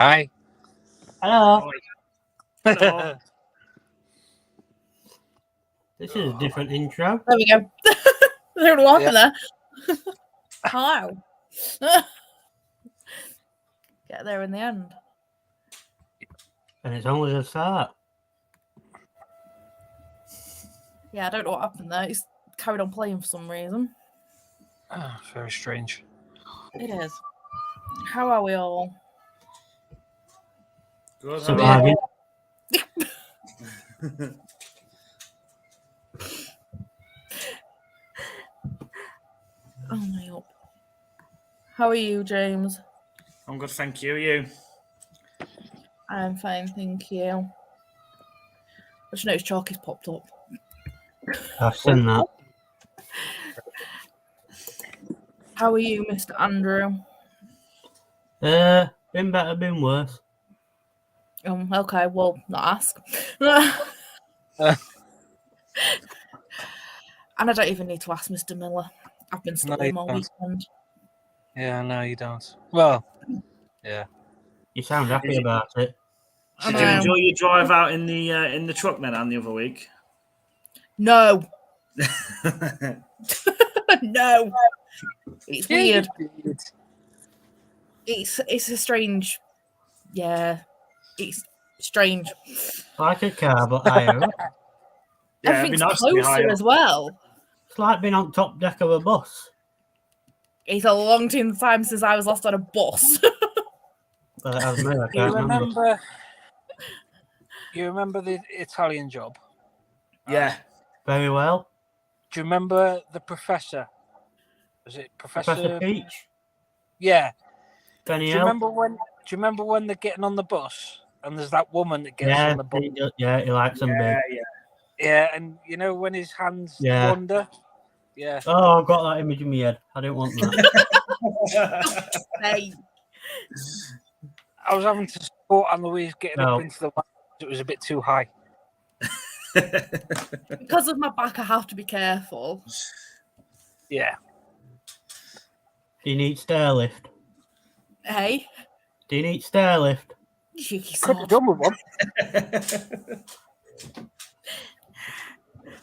Hi. Hello. Hello. This is a different intro. There we go. I don't know what happened there. Hello. Get there in the end. And it's only the start. Yeah, I don't know what happened there. It's carried on playing for some reason. Oh, very strange. It is. How are we all? Good. Surviving. Oh my god. How are you, James? I'm good, thank you. You? I'm fine, thank you. I just noticed Chalky's popped up. I've seen that. How are you, Mr. Andrew? Been better, been worse. Okay, well, not ask. And I don't even need to ask Mr. Miller. I've been stuck with him all weekend. Yeah, no, you don't. Well, yeah. You sound happy about it. Did you enjoy your drive out in the truck then, Anne, the other week? No. No. It's weird. It's a strange. Yeah. It's strange. Like a car, but higher up. Yeah, Everything's it'd be nice to be closer higher. as well. It's like being on top deck of a bus. It's a long time since I was last on a bus. But I can't remember. You remember the Italian job? Yeah. Very well. Do you remember the professor? Was it Professor Peach? Yeah. Benny Do you remember when they're getting on the bus and there's that woman that gets on the bus? He likes them big. Yeah, and you know when his hands wander? Yeah. Oh, I've got that image in my head. I didn't want that. Hey. I was having to support Anne Louise getting up into the wagon. It was a bit too high. Because of my back, I have to be careful. Yeah. Do you need stair lift? Hey? Do you need stair lift? Could have done with one.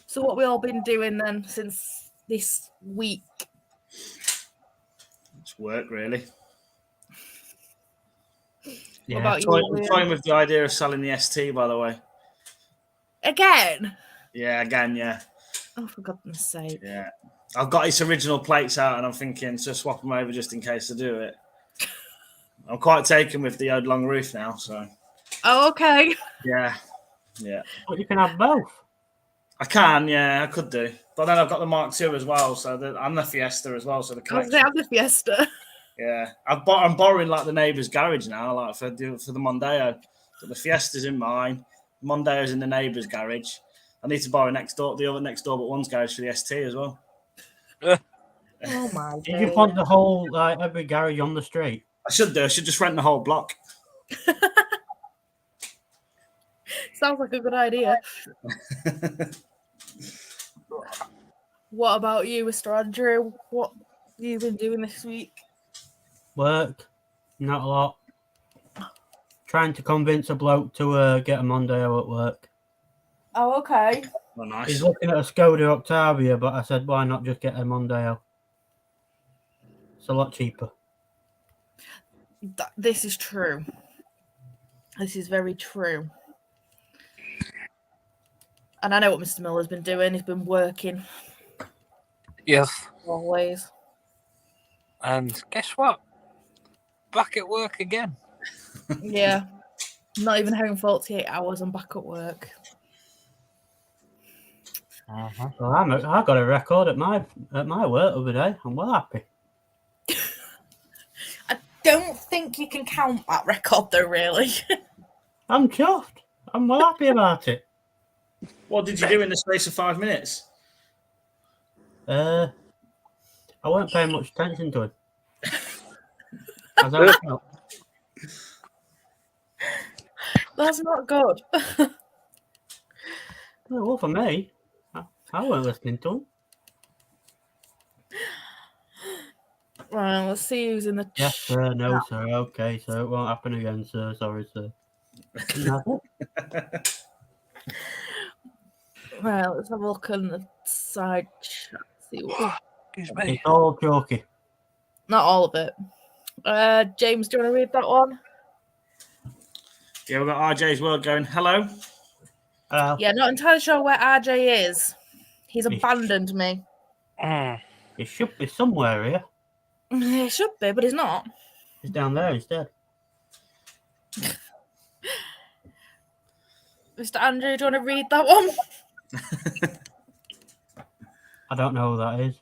So what we all been doing then since this week? It's work, really. Yeah. What about I'm toying with the idea of selling the ST, by the way. Again? Yeah, again, yeah. Oh, for goodness sake. Yeah. I've got its original plates out and I'm thinking to swap them over just in case I do it. I'm quite taken with the old long roof now, so. Oh, okay. Yeah. Yeah. But you can have both. I can, yeah, I could do. But then I've got the Mark II as well, so I'm the Fiesta as well, so the collection. I have the Fiesta. Yeah. I'm borrowing like the neighbour's garage now, like for the Mondeo. So the Fiesta's in mine, Mondeo's in the neighbour's garage. I need to borrow the other next door but one's garage for the ST as well. Oh my god. You want the whole, every garage on the street? I should do. I should just rent the whole block. Sounds like a good idea. What about you, Mr. Andrew? What have you been doing this week? Work. Not a lot. Trying to convince a bloke to get a Mondeo at work. Oh, okay. Oh, nice. He's looking at a Skoda Octavia, but I said, why not just get a Mondeo? It's a lot cheaper. This is true. This is very true. And I know what Mr. Miller's been doing. He's been working. Yes. Always. And guess what? Back at work again. Yeah. Not even home 48 hours. I'm back at work. Well, I got a record at my work the other day. I'm well happy. I don't think you can count that record, though, really. I'm chuffed. I'm well happy about it. What did you do in the space of 5 minutes? I weren't paying much attention to him. As I felt. That's not good. Well, for me, I weren't listening to him. Right, let's see who's in the Yes, sir. No, sir. Okay, sir. It won't happen again, sir. Sorry, sir. No. Right, let's have a look on the side chat. See what... Excuse me. It's all jokey. Not all of it. James, do you want to read that one? Yeah, we've got RJ's World going, hello. Yeah, not entirely sure where RJ is. He's abandoned me. It should be somewhere here. It should be, but he's not. He's down there instead. Mr. Andrew, do you want to read that one? I don't know who that is.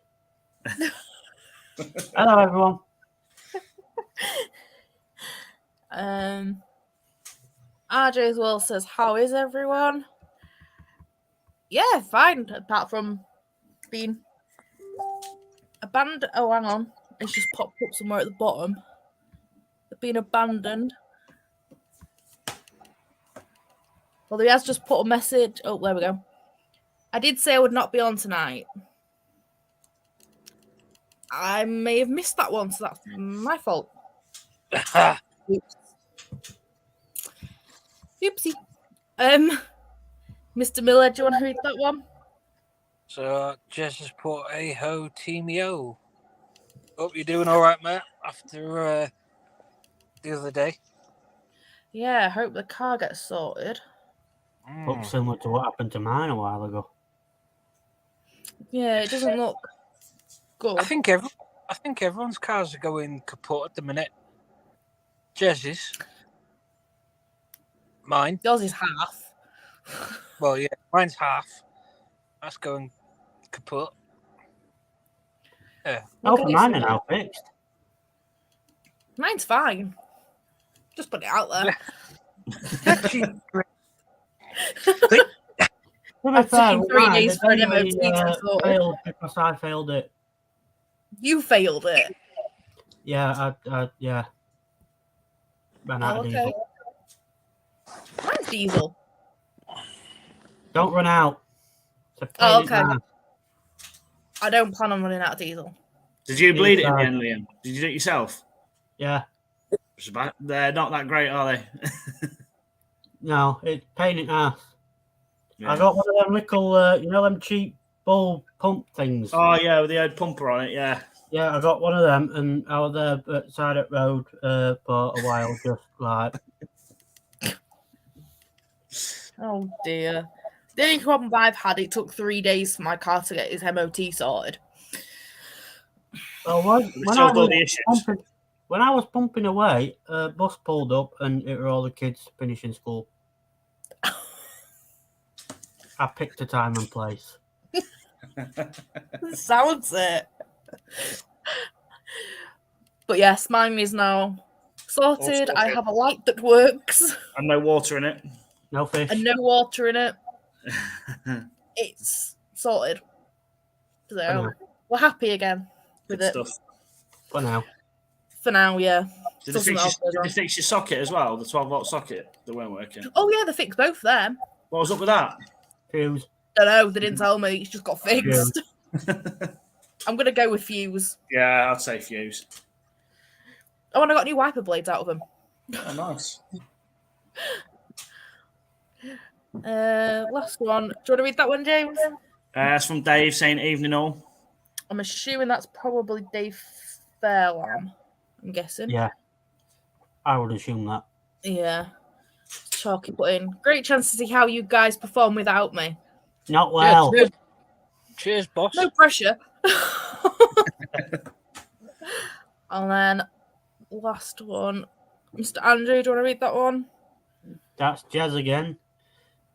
Hello, everyone. RJ as well says, how is everyone? Yeah, fine, apart from being abandoned. Oh, hang on. It's just popped up somewhere at the bottom. Being abandoned. Well, he has just put a message. Oh, there we go. I did say I would not be on tonight. I may have missed that one, so that's my fault. Oops. Oopsie. Mr. Miller, do you want to read that one? So Jess has put a ho team yo. Hope you're doing all right, Matt, after the other day. Yeah, I hope the car gets sorted. Looks similar to what happened to mine a while ago. Yeah, it doesn't look good. I think everyone's cars are going kaput at the minute. Jess's. Mine. Yours is half. Well, yeah, mine's half. That's going kaput. Yeah. Oh, mine are now fixed. Mine's fine. Just put it out there. It's taken 3 days for an MOT to sort it. Failed because I failed it. You failed it. Yeah, yeah. Ran out of diesel. Mine's diesel. Don't run out. Oh, okay. I don't plan on running out of diesel. Did you bleed it in the end, Liam? Did you do it yourself? Yeah. They're not that great, are they? No, it's pain in the ass. Yeah. I got one of them little, you know, them cheap bull pump things. Oh, yeah, with the old pumper on it, yeah. Yeah, I got one of them, and I was there at side of the road for a while, just like. Oh dear. The only problem I've had, it took 3 days for my car to get its MOT sorted. Well, when I was pumping away, a bus pulled up, and it were all the kids finishing school. I picked a time and place. Sounds it. But yes, mine is now sorted. I have a light that works. And no water in it. No fish. And no water in it. It's sorted. So we're happy again with Good it. stuff. For now. For now, yeah. Did they fix your socket as well? The 12-volt socket that weren't working? Oh, yeah, they fixed both of them. What was up with that? Fuse. Don't know. They didn't tell me. It's just got fixed. I'm going to go with fuse. Yeah, I'd say fuse. Oh, and I got new wiper blades out of them. Oh, nice. Last one. Do you want to read that one, James? That's from Dave saying evening all. I'm assuming that's probably Dave Fairlam. I'm guessing. Yeah. I would assume that. Yeah. Chalky put in. Great chance to see how you guys perform without me. Not well. Cheers, boss. No pressure. And then last one. Mr. Andrew, do you want to read that one? That's Jazz again.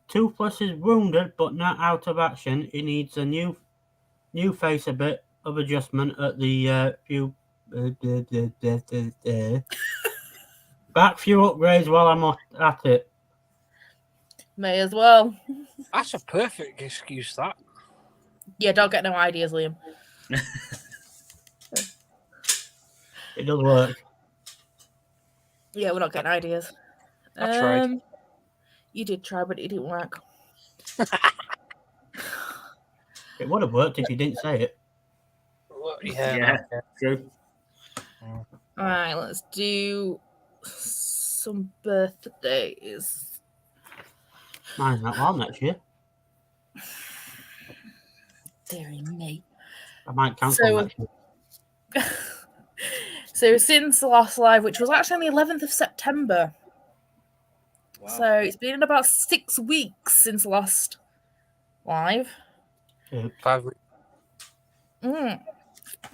Toothless is wounded but not out of action. He needs a new face, a bit of adjustment at the few back few upgrades while I'm at it. May as well. That's a perfect excuse, that. Yeah, don't get no ideas, Liam. It does work. Yeah, we're not getting ideas. I tried. You did try, but it didn't work. It would have worked if you didn't say it. Well, yeah, Yeah. no, True. All right, let's do some birthdays. Mine's not long next year. Dearie me. I might cancel next year. So since the last live, which was actually on the 11th of September. Wow. So it's been about 6 weeks since the last live. 5 weeks.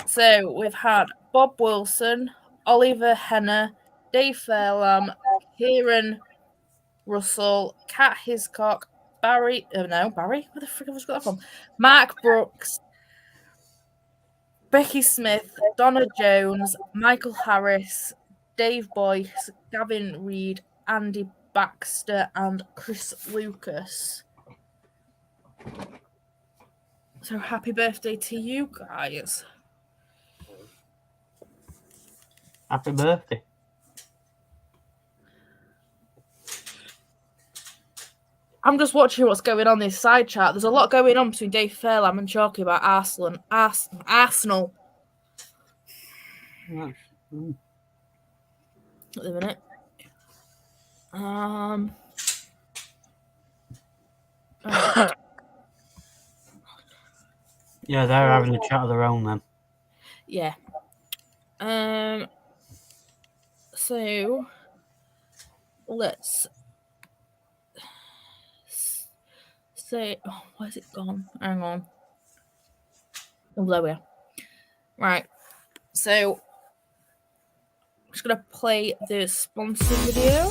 So we've had Bob Wilson, Oliver Henner, Dave Fairlam, Kieran Russell, Kat Hiscock, Barry. Where the frick have I got that from? Mark Brooks, Becky Smith, Donna Jones, Michael Harris, Dave Boyce, Gavin Reed, Andy Baxter, and Chris Lucas. So happy birthday to you guys. Happy birthday. I'm just watching what's going on in this side chat. There's a lot going on between Dave Fairlam and Chalky about Arsenal. At the minute. Yeah, they're having a chat of their own then. Yeah. So let's say, where's it gone? Hang on. Oh, there we are. Right. So I'm just gonna play the sponsor video.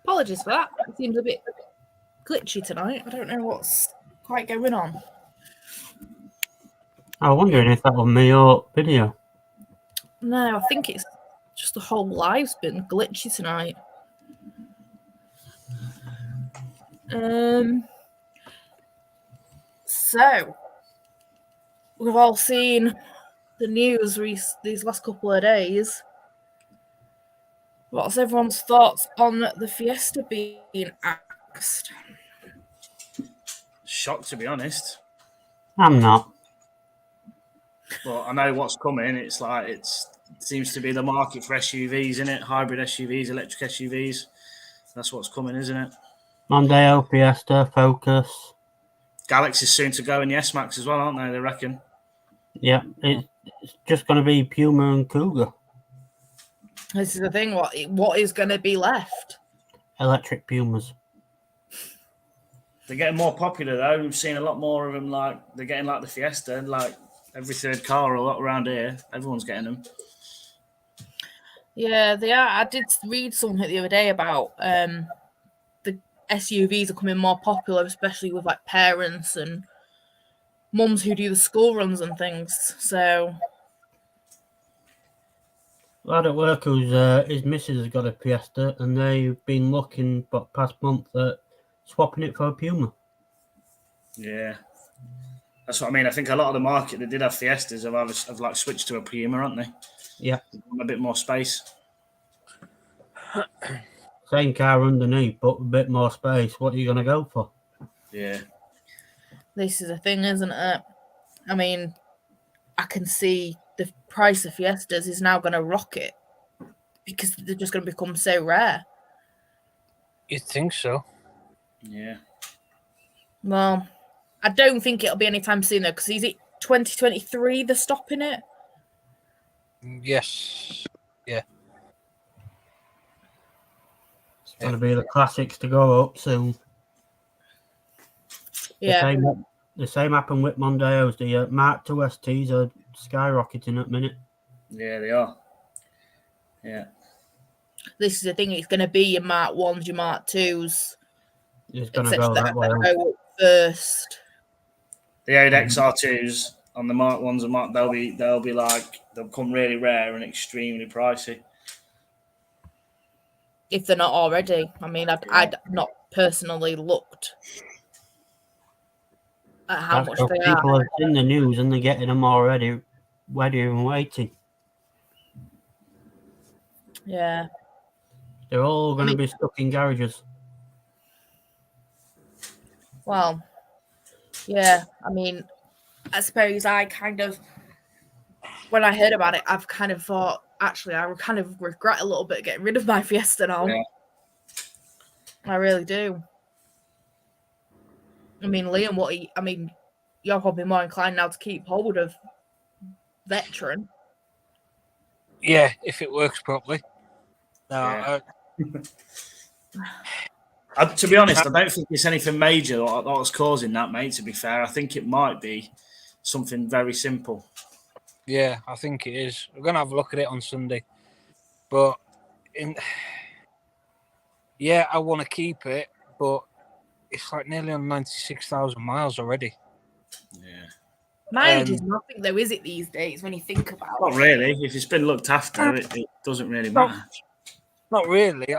Apologies for that. It seems a bit glitchy tonight. I don't know what's quite going on. I was wondering if that was me or video. No, I think it's just the whole live's been glitchy tonight. So we've all seen the news these last couple of days. What's everyone's thoughts on the Fiesta being axed? Shocked, to be honest. I'm not. But I know what's coming. It's like it seems to be the market for SUVs, isn't it? Hybrid SUVs, electric SUVs. That's what's coming, isn't it? Mondeo, Fiesta, Focus. Galaxy's soon to go in the S-Max as well, aren't they? They reckon. Yeah, it's just going to be Puma and Cougar. This is the thing. What is going to be left? Electric Pumas. They're getting more popular though. We've seen a lot more of them. Like they're getting like the Fiesta, like every third car a lot around here. Everyone's getting them. Yeah, they are. I did read something the other day about the SUVs are becoming more popular, especially with like parents and mums who do the school runs and things. So Lad at work who's his missus has got a Fiesta, and they've been looking for past month at swapping it for a Puma. Yeah. That's what I mean. I think a lot of the market that did have Fiestas have like switched to a Puma, aren't they? Yeah. A bit more space. Same car underneath, but a bit more space. What are you going to go for? Yeah. This is a thing, isn't it? I mean, I can see the price of Fiestas is now going to rocket because they're just going to become so rare. You'd think so. Yeah. Well, I don't think it'll be anytime soon though, because is it 2023 they're stopping it? Yes. Yeah. It's going to be the classics to go up soon. Yeah. The same happened with Mondeos. The Mark II STs are skyrocketing at the minute. Yeah, they are. Yeah. This is the thing, it's going to be your Mark 1s, your Mark 2s. It's going to go that way. Go up first. The 8XR2s on the Mark 1s and Mark, they'll become really rare and extremely pricey. If they're not already. I mean, I'd not personally looked at how much they are. People have seen the news and they're getting them already ready and waiting. Yeah. They're all going to be stuck in garages. Well, yeah. I mean, I suppose when I heard about it, I've kind of thought, actually, I kind of regret a little bit getting rid of my Fiesta now. Yeah. I really do. I mean, Liam, you're probably more inclined now to keep hold of Veteran. Yeah, if it works properly. No, yeah. To be honest, I don't think it's anything major that's causing that, mate, to be fair. I think it might be something very simple. Yeah, I think it is. We're going to have a look at it on Sunday. But, I want to keep it, but it's like nearly on 96,000 miles already. Yeah. Mileage is nothing, though, is it, these days, when you think about it? Not really. If it's been looked after, it doesn't really matter. Not really.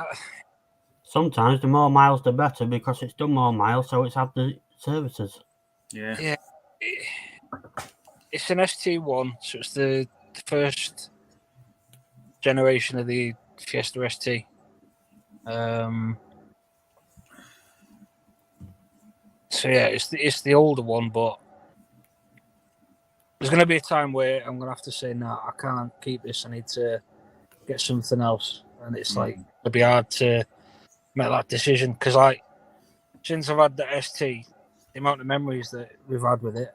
Sometimes the more miles, the better, because it's done more miles, so it's had the services. Yeah. Yeah. It's an ST1, so it's the first generation of the Fiesta ST. So yeah, it's the older one, but there's going to be a time where I'm going to have to say, no, I can't keep this. I need to get something else, and it's like it'll be hard to make that decision because, like, since I've had the ST, the amount of memories that we've had with it,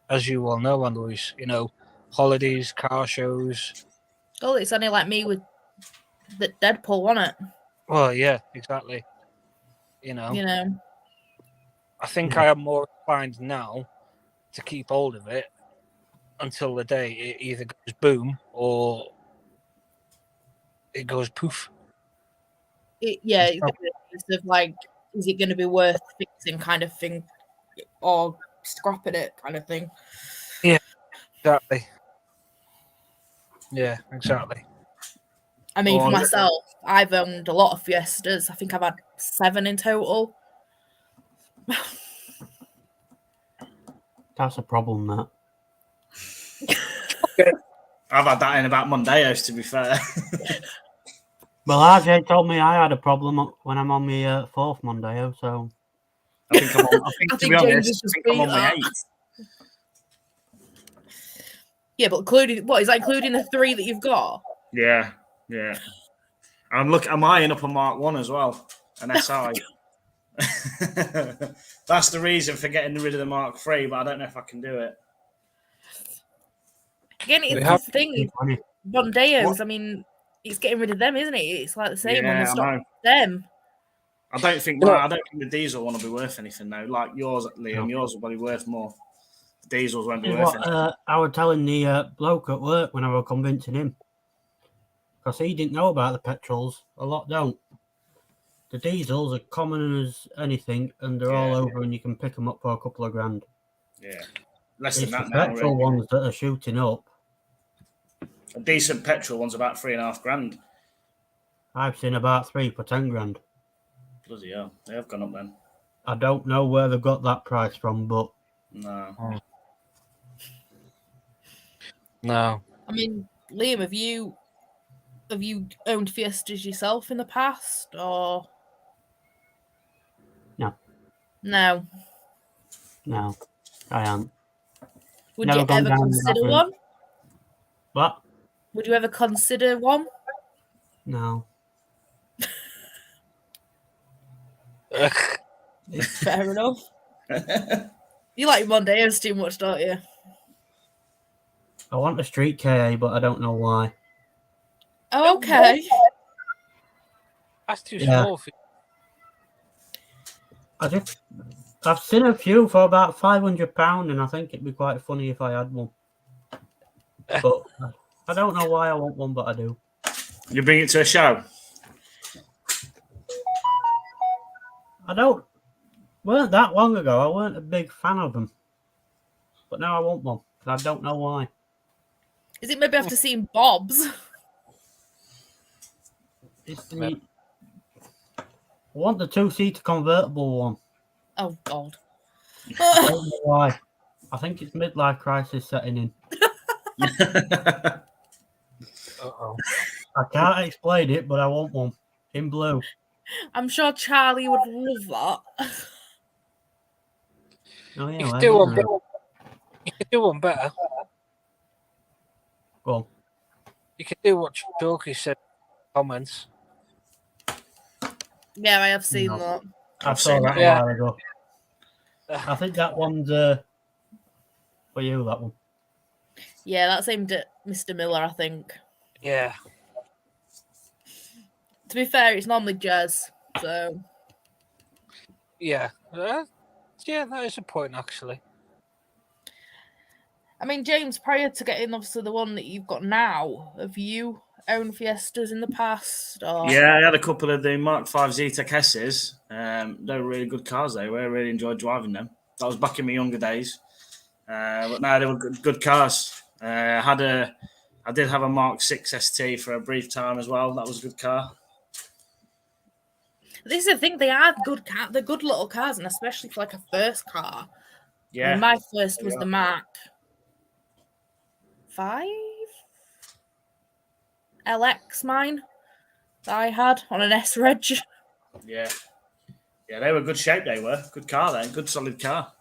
as you all know, Anne-Louise, holidays, car shows. Oh, it's only like me with the Deadpool, wasn't it? Well, yeah, exactly. I think I am more inclined now to keep hold of it until the day it either goes boom or it goes poof. It's going to be a case of like, is it going to be worth fixing kind of thing, or scrapping it kind of thing? Yeah, exactly. Yeah, exactly. I mean, for myself, I've owned a lot of Fiestas. I think I've had 7 in total. That's a problem, that. I've had that in about Mondeos, to be fair. Well, RJ told me I had a problem when I'm on my 4th Mondeo, so... I think to be honest, I'm on my 8th. Yeah, but is that including the 3 that you've got? Yeah. I'm eyeing up a Mark 1 as well, an SI. That's the reason for getting rid of the Mark 3, but I don't know if I can do it. Again, it's the thing. Mondeos, I mean, it's getting rid of them, isn't it? It's like the same one. Stop them. I don't think the diesel one will be worth anything though. Like yours, Liam, yours will be worth more. The diesels won't be worth anything. I was telling the bloke at work when I was convincing him, because he didn't know about the petrols. A lot don't. The diesels are common as anything, and they're all over, and you can pick them up for a couple of grand. Yeah, less than that the now. Petrol ones that are shooting up. A decent petrol one's about $3,500. I've seen about 3 for 10 grand. Bloody hell, they have gone up then. I don't know where they've got that price from, but No. No. I mean, Liam, have you owned Fiestas yourself in the past, or No. No. no, I am. Would Never you gone ever down that consider route. one? What? Would you ever consider one? No. Fair enough. You like Mondeos too much, don't you? I want a street KA, but I don't know why. Oh, okay. That's too Yeah. small for I've seen a few for about £500, and I think it'd be quite funny if I had one. But I don't know why I want one, but I do. You bring it to a show? Weren't that long ago. I weren't a big fan of them, but now I want one. I don't know why. Is it maybe after seeing Bob's? I want the 2-seater convertible one. Oh, God. I don't know why. I think it's midlife crisis setting in. Uh-oh. I can't explain it, but I want one in blue. I'm sure Charlie would love that. Oh yeah, You could well, do one yeah. better. You could do one better. Go on. You could do what Chalky said in the comments. Yeah, I have seen No. that. I saw that Yeah. a while ago. I think that one's for you. That one. Yeah, that's aimed at Mr. Miller, I think. Yeah. To be fair, it's normally Jez, so... Yeah. Yeah, that is a point, actually. I mean, James, prior to getting obviously the one that you've got now, have you owned Fiestas in the past? Or... Yeah, I had a couple of the Mark V Zetec S's. They were really good cars. They were. I really enjoyed driving them. That was back in my younger days. But no, they were good cars. I did have a Mark 6 ST for a brief time as well. That was a good car. This is the thing, they are good they're good little cars, and especially for like a first car. Yeah. I mean, my first was the Mark 5 LX, mine, that I had on an S-Reg. Yeah. Yeah, they were good shape, they were. Good car then. Good solid car.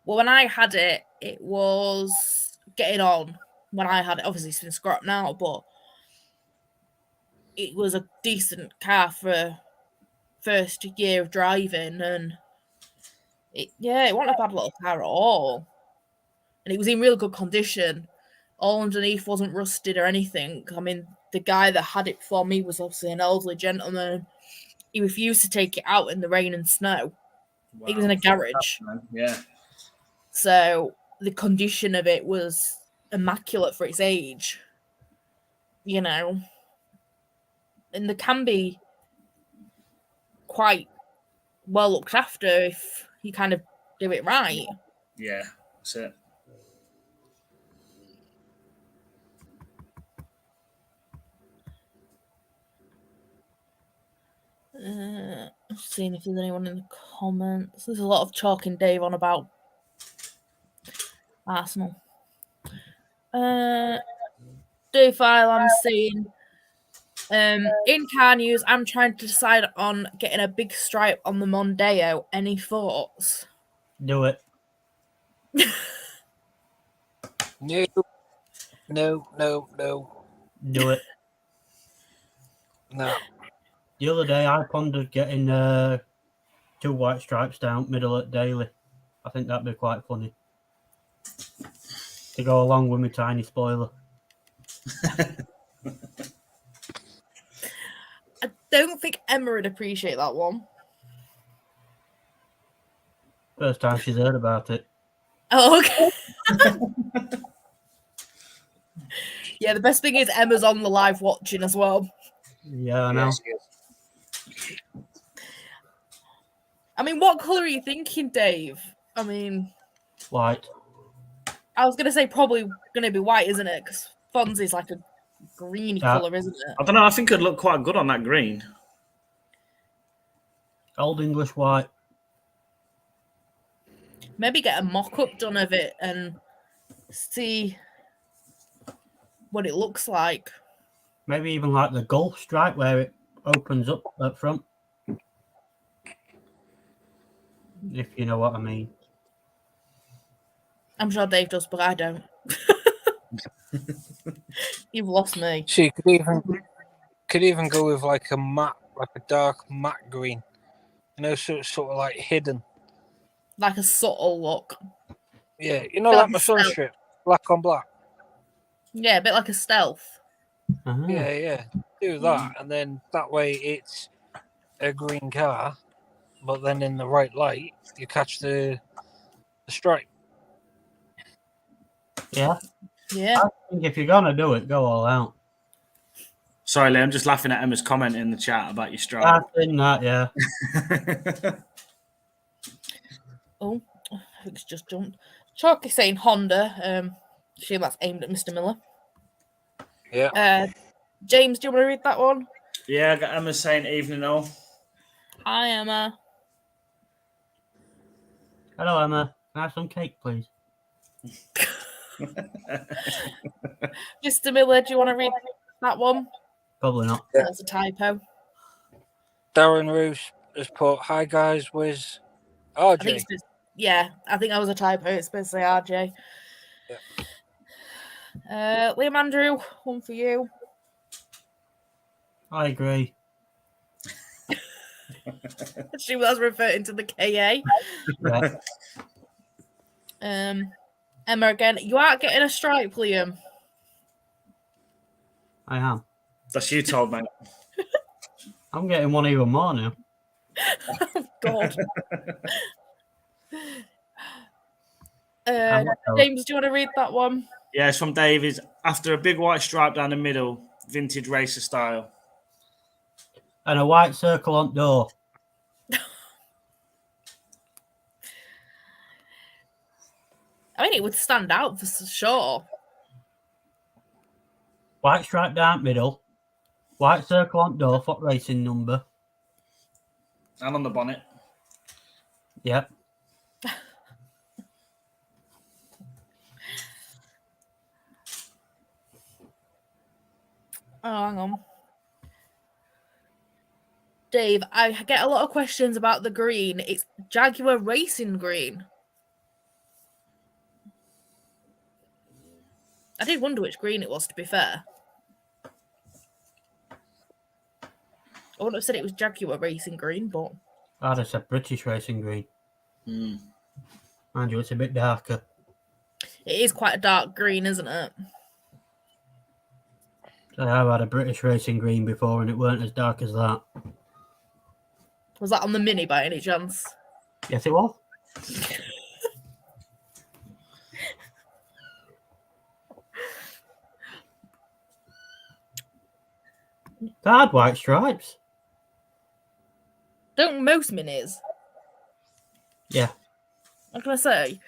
Well, when I had it, it was getting on. When I had it, obviously it's been scrapped now, but it was a decent car for first year of driving, and it wasn't a bad little car at all. And it was in real good condition. All underneath wasn't rusted or anything. I mean, the guy that had it before me was obviously an elderly gentleman. He refused to take it out in the rain and snow. Wow. It was in a garage. Yeah. So the condition of it was immaculate for its age. You know. And they can be quite well looked after if you kind of do it right. Yeah, that's it. Seeing if there's anyone in the comments. There's a lot of talking Dave on about Arsenal. Dave File, I'm saying in car news, I'm trying to decide on getting a big stripe on the Mondeo. Any thoughts? Do it. No. Do it. No. The other day, I pondered getting 2 white stripes down middle at Daily. I think that'd be quite funny to go along with my tiny spoiler. I don't think Emma would appreciate that one. First time she's heard about it. Oh, okay. Yeah, the best thing is Emma's on the live watching as well. Yeah, I know. Yes. I mean, what colour are you thinking, Dave? I mean, White. I was going to say probably going to be white, isn't it? 'Cause Fonzie's like a greeny Yeah. colour, isn't it? I don't know. I think it'd look quite good on that green. Old English white. Maybe get a mock-up done of it and see what it looks like. Maybe even like the Gulf stripe where it opens up front. If you know what I mean. I'm sure Dave does, but I don't. You've lost me. So you could even go with like a matte, like a dark matte green. You know, so it's sort of like hidden. Like a subtle look. Yeah, you know, Like like my sun stealth. strip, black on black. Yeah, a bit like a stealth. Uh-huh. Yeah. Do that, and then that way it's a green car, but then in the right light, you catch the stripe. Yeah. Yeah. I think if you're gonna do it, go all out. Sorry, Lee, I'm just laughing at Emma's comment in the chat about your stripe. I've seen that, yeah. Oh, I think it's just jumped. Chalky saying Honda. Assume that's aimed at Mr. Miller. Yeah. James, do you want to read that one? Yeah, I got Emma saying evening all. Hi, Emma. Hello, Emma. Can I have some cake, please? Mr. Miller, do you want to read that one? Probably not. Yeah. That's a typo. Darren Roos has put, "Hi guys, where's I think RJ?" it's just, yeah, I think that was a typo. It's supposed to say RJ. Liam Andrew, one for you. I agree. She was referring to the KA. Yeah. Emma again. You aren't getting a stripe, Liam. I am. That's you told, mate. I'm getting one even more now. God. I'm not James, do you want to read that one? Yeah, it's from Davies. After a big white stripe down the middle, vintage racer style. And a white circle on door. I mean, it would stand out for sure. White stripe down middle. White circle on door. What racing number? And on the bonnet. Yep. Oh, hang on. Dave, I get a lot of questions about the green. It's Jaguar Racing Green. I did wonder which green it was, to be fair. I wouldn't have said it was Jaguar Racing Green, but... I'd have said British racing green. Mm. Mind you, it's a bit darker. It is quite a dark green, isn't it? I have had a British racing green before and it weren't as dark as that. Was that on the Mini by any chance? Yes, it was. They had white stripes. Don't most Minis? Yeah. What can I say?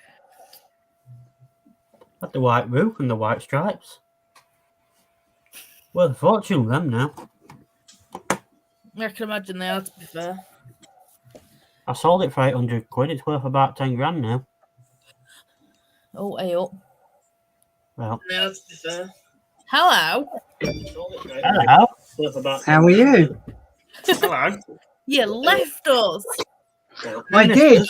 Had the white roof and the white stripes. Worth a fortune, them now. I can imagine they are, to be fair. I sold it for 800 quid. It's worth about 10 grand now. Oh, hey up. Well, Yeah, to be fair. Hello. hello. How are you? Hello. You left us. I did.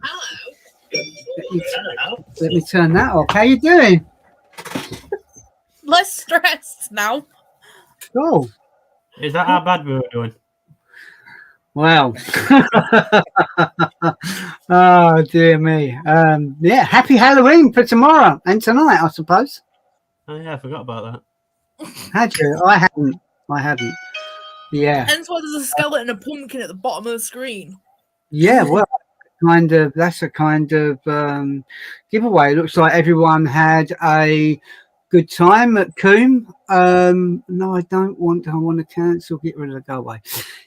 Hello. Let me turn that off. How you doing? Less stressed now. Cool. Is that how bad we were doing? Well. Oh dear me. Yeah. Happy Halloween for tomorrow and tonight, I suppose. Oh yeah, I forgot about that. Had you? I hadn't. Yeah. Hence why there's a skeleton and a pumpkin at the bottom of the screen. Yeah. Well, that's a kind of giveaway. It looks like everyone had a good time at Coombe. No, I don't want to. I want to cancel. Get rid of the go away.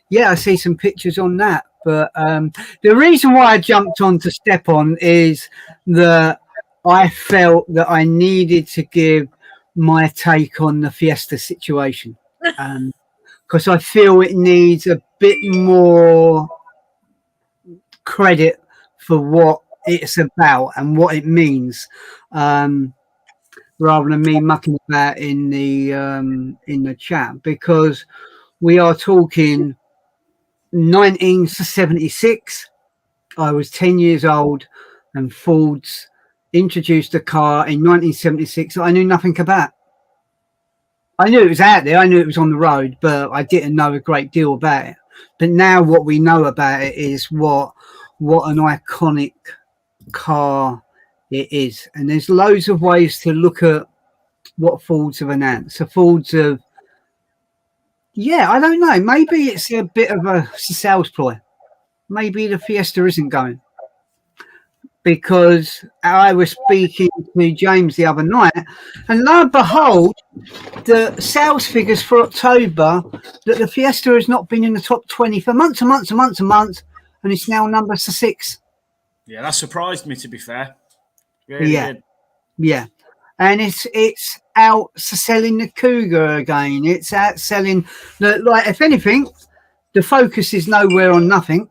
Yeah, I see some pictures on that. But the reason why I jumped on to step on is that I felt that I needed to give my take on the Fiesta situation, because I feel it needs a bit more credit for what it's about and what it means, rather than me mucking about in the chat, because we are talking 1976. I was 10 years old, and Ford's introduced a car in 1976 that I knew nothing about. I knew it was out there, I knew it was on the road, but I didn't know a great deal about it. But now what we know about it is what an iconic car it is. And there's loads of ways to look at what Fords have announced. The Fords have, I don't know, maybe it's a bit of a sales ploy. Maybe the Fiesta isn't going, because I was speaking to James the other night, and lo and behold, the sales figures for October, that the Fiesta has not been in the top 20 for months and months and months and months, and it's now number 6. Yeah, that surprised me, to be fair. Really did. Yeah. And it's out selling the Cougar again. It's out selling if anything, the Focus is nowhere on nothing,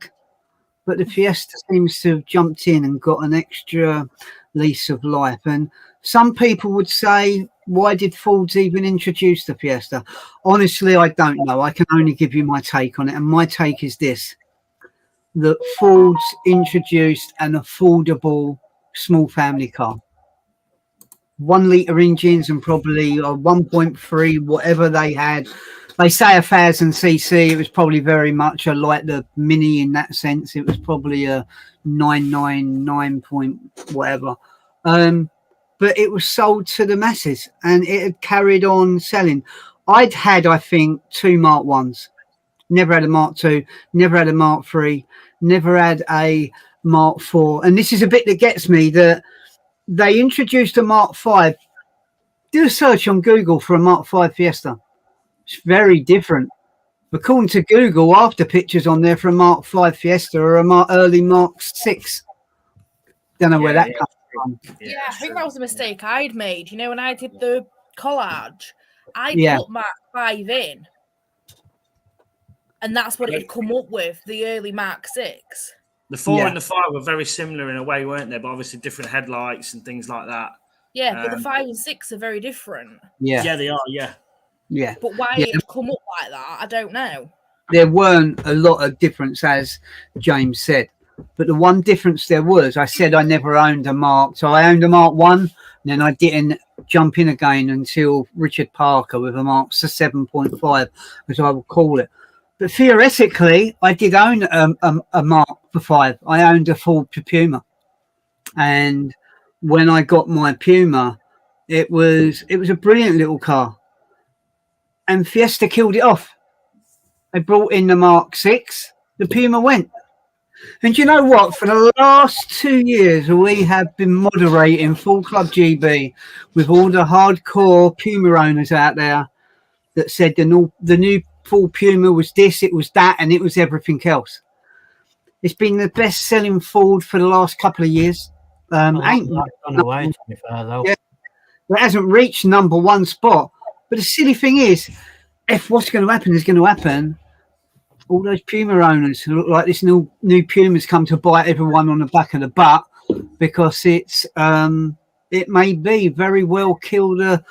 but the Fiesta seems to have jumped in and got an extra lease of life. And some people would say, why did Ford's even introduce the Fiesta? Honestly, I don't know. I can only give you my take on it. And my take is this, that Ford's introduced an affordable small family car. 1 litre engines and probably 1.3, whatever they had. They say 1000cc. It was probably very much like the Mini in that sense. It was probably a 999 point whatever. But it was sold to the masses, and it had carried on selling. I'd had, I think, 2 Mark 1s. Never had a Mark 2, never had a Mark 3, never had a Mark 4. And this is a bit that gets me, that they introduced a Mark 5. Do a search on Google for a Mark 5 Fiesta. It's very different. According to Google, after pictures on there for a Mark 5 Fiesta or a early Mark 6. Don't know where that comes from. Yeah, I think that was a mistake I'd made. You know, when I did the collage, I put Mark 5 in, and that's what it had come up with, the early Mark 6. The 4 and the 5 were very similar in a way, weren't they? But obviously different headlights and things like that. Yeah, but the 5 and 6 are very different. Yeah, they are, yeah. But why it had come up like that, I don't know. There weren't a lot of difference, as James said. But the one difference there was, I said I never owned a Mark. So I owned a Mark 1, and then I didn't jump in again until Richard Parker with a Mark 7.5, as I would call it. But theoretically, I did own a Mark 5. I owned a Ford Puma. And when I got my Puma, it was a brilliant little car. And Fiesta killed it off. They brought in the Mark 6. The Puma went. And you know what? For the last 2 years, we have been moderating Full Club GB with all the hardcore Puma owners out there that said the new Full Puma was this, it was that, and it was everything else. It's been the best-selling Ford for the last couple of years. It hasn't reached number 1 spot. But the silly thing is, if what's going to happen is going to happen, all those Puma owners who look like this new Puma's come to bite everyone on the back of the butt, because it may be very well kill the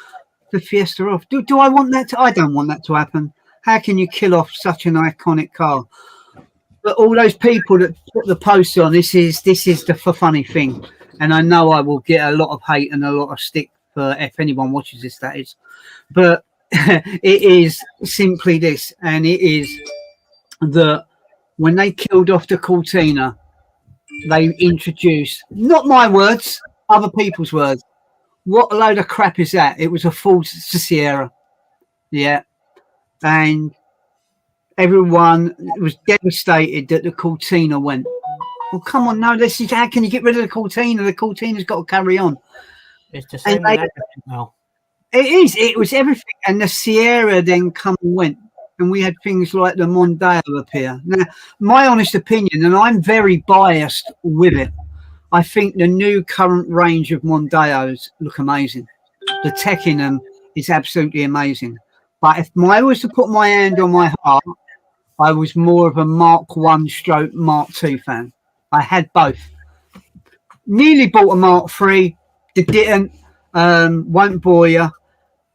Fiesta off. Do I want that to? I don't want that to happen. How can you kill off such an iconic car? But all those people that put the post on, this is the funny thing, and I know I will get a lot of hate and a lot of stick for if anyone watches this, that is. But it is simply this, and it is that when they killed off the Cortina, they introduced, not my words, other people's words. What a load of crap is that? It was a Ford Sierra. Yeah. And everyone was devastated that the Cortina went. Well, come on, no, this is, how can you get rid of the Cortina? The Cortina's got to carry on. It's the same with everything now. It is. It was everything. And the Sierra then come and went. And we had things like the Mondeo appear. Now, my honest opinion, and I'm very biased with it, I think the new current range of Mondeos look amazing. The tech in them is absolutely amazing. But if I was to put my hand on my heart, I was more of a Mark 1 stroke Mark 2 fan. I had both. Nearly bought a Mark 3, didn't, won't bore you.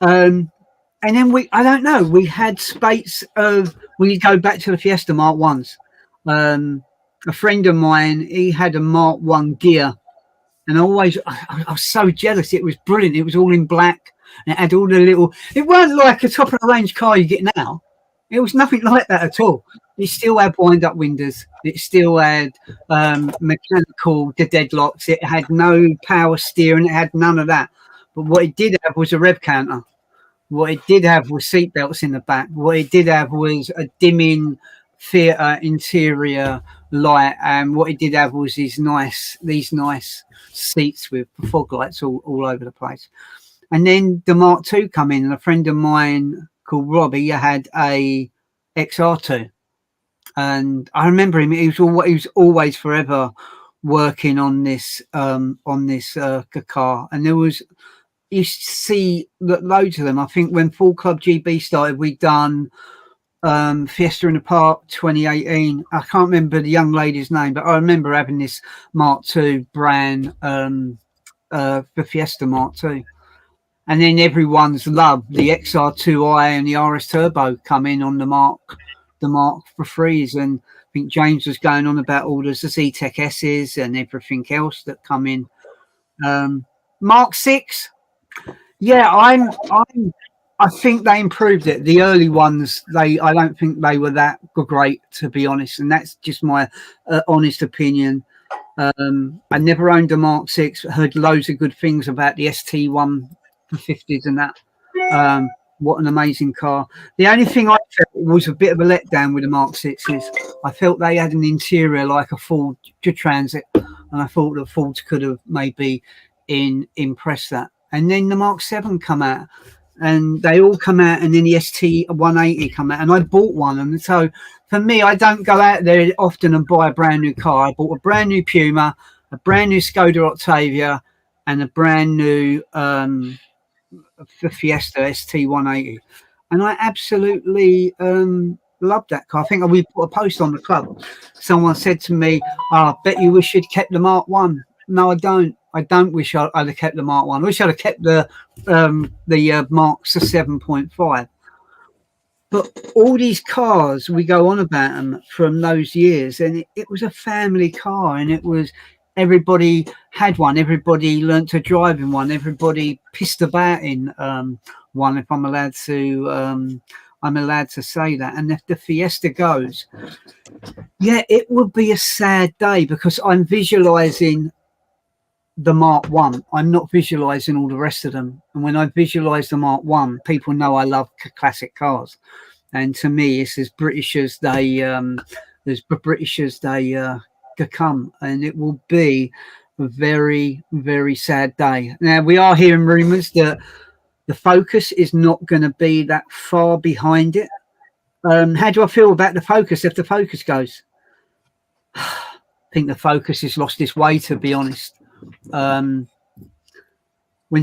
And then I don't know, we had spates of, when you go back to the Fiesta Mark 1s. A friend of mine, he had a Mark 1 gear. And I was so jealous. It was brilliant. It was all in black. And it had all the little, it weren't like a top of the range car you get now. It was nothing like that at all. It still had wind-up windows. It still had mechanical deadlocks. It had no power steering. It had none of that. But what it did have was a rev counter. What it did have was seat belts in the back. What it did have was a dimming theatre interior light. And what it did have was these nice seats with fog lights all over the place. And then the Mark II come in, and a friend of mine called Robbie had a XR2, and I remember him. He was always forever working on this car, and there was, you see loads of them. I think when Full Club GB started, we'd done Fiesta in the Park 2018. I can't remember the young lady's name, but I remember having this Mark II brand, the Fiesta Mark II. And then everyone's loved the XR2i and the RS Turbo come in on the Mark for threes. And I think James was going on about all the Z-Tech S's and everything else that come in. Mark 6, yeah, I think they improved it. The early ones, I don't think they were that great, to be honest, and that's just my honest opinion. I never owned a Mark 6. Heard loads of good things about the ST1 50s and that. What an amazing car. The only thing I felt was a bit of a letdown with the Mark 6s. I felt they had an interior like a Ford Transit, and I thought that Ford could have maybe impressed that. And then the Mark 7 come out, and they all come out, and then the ST180 come out, and I bought one. And so for me, I don't go out there often and buy a brand new car. I bought a brand new Puma, a brand new Skoda Octavia, and a brand new Fiesta ST180, and I absolutely loved that car. I think we put a post on the club. Someone said to me, I bet you wish you'd kept the Mark 1. No, I don't. I don't wish I'd have kept the Mark 1. I wish I'd have kept the Marks, the 7.5. But all these cars, we go on about them from those years, and it was a family car, and it was, everybody had one. Everybody learnt to drive in one. Everybody pissed about in one, if I'm allowed to say that. And if the Fiesta goes, yeah, it would be a sad day, because I'm visualising the Mark 1. I'm not visualising all the rest of them. And when I visualise the Mark 1, people know I love classic cars. And to me, it's as British as they come, and it will be a very, very sad day. Now, we are hearing rumours that the Focus is not going to be that far behind it. How do I feel about the Focus if the Focus goes? I think the Focus has lost its way, to be honest. When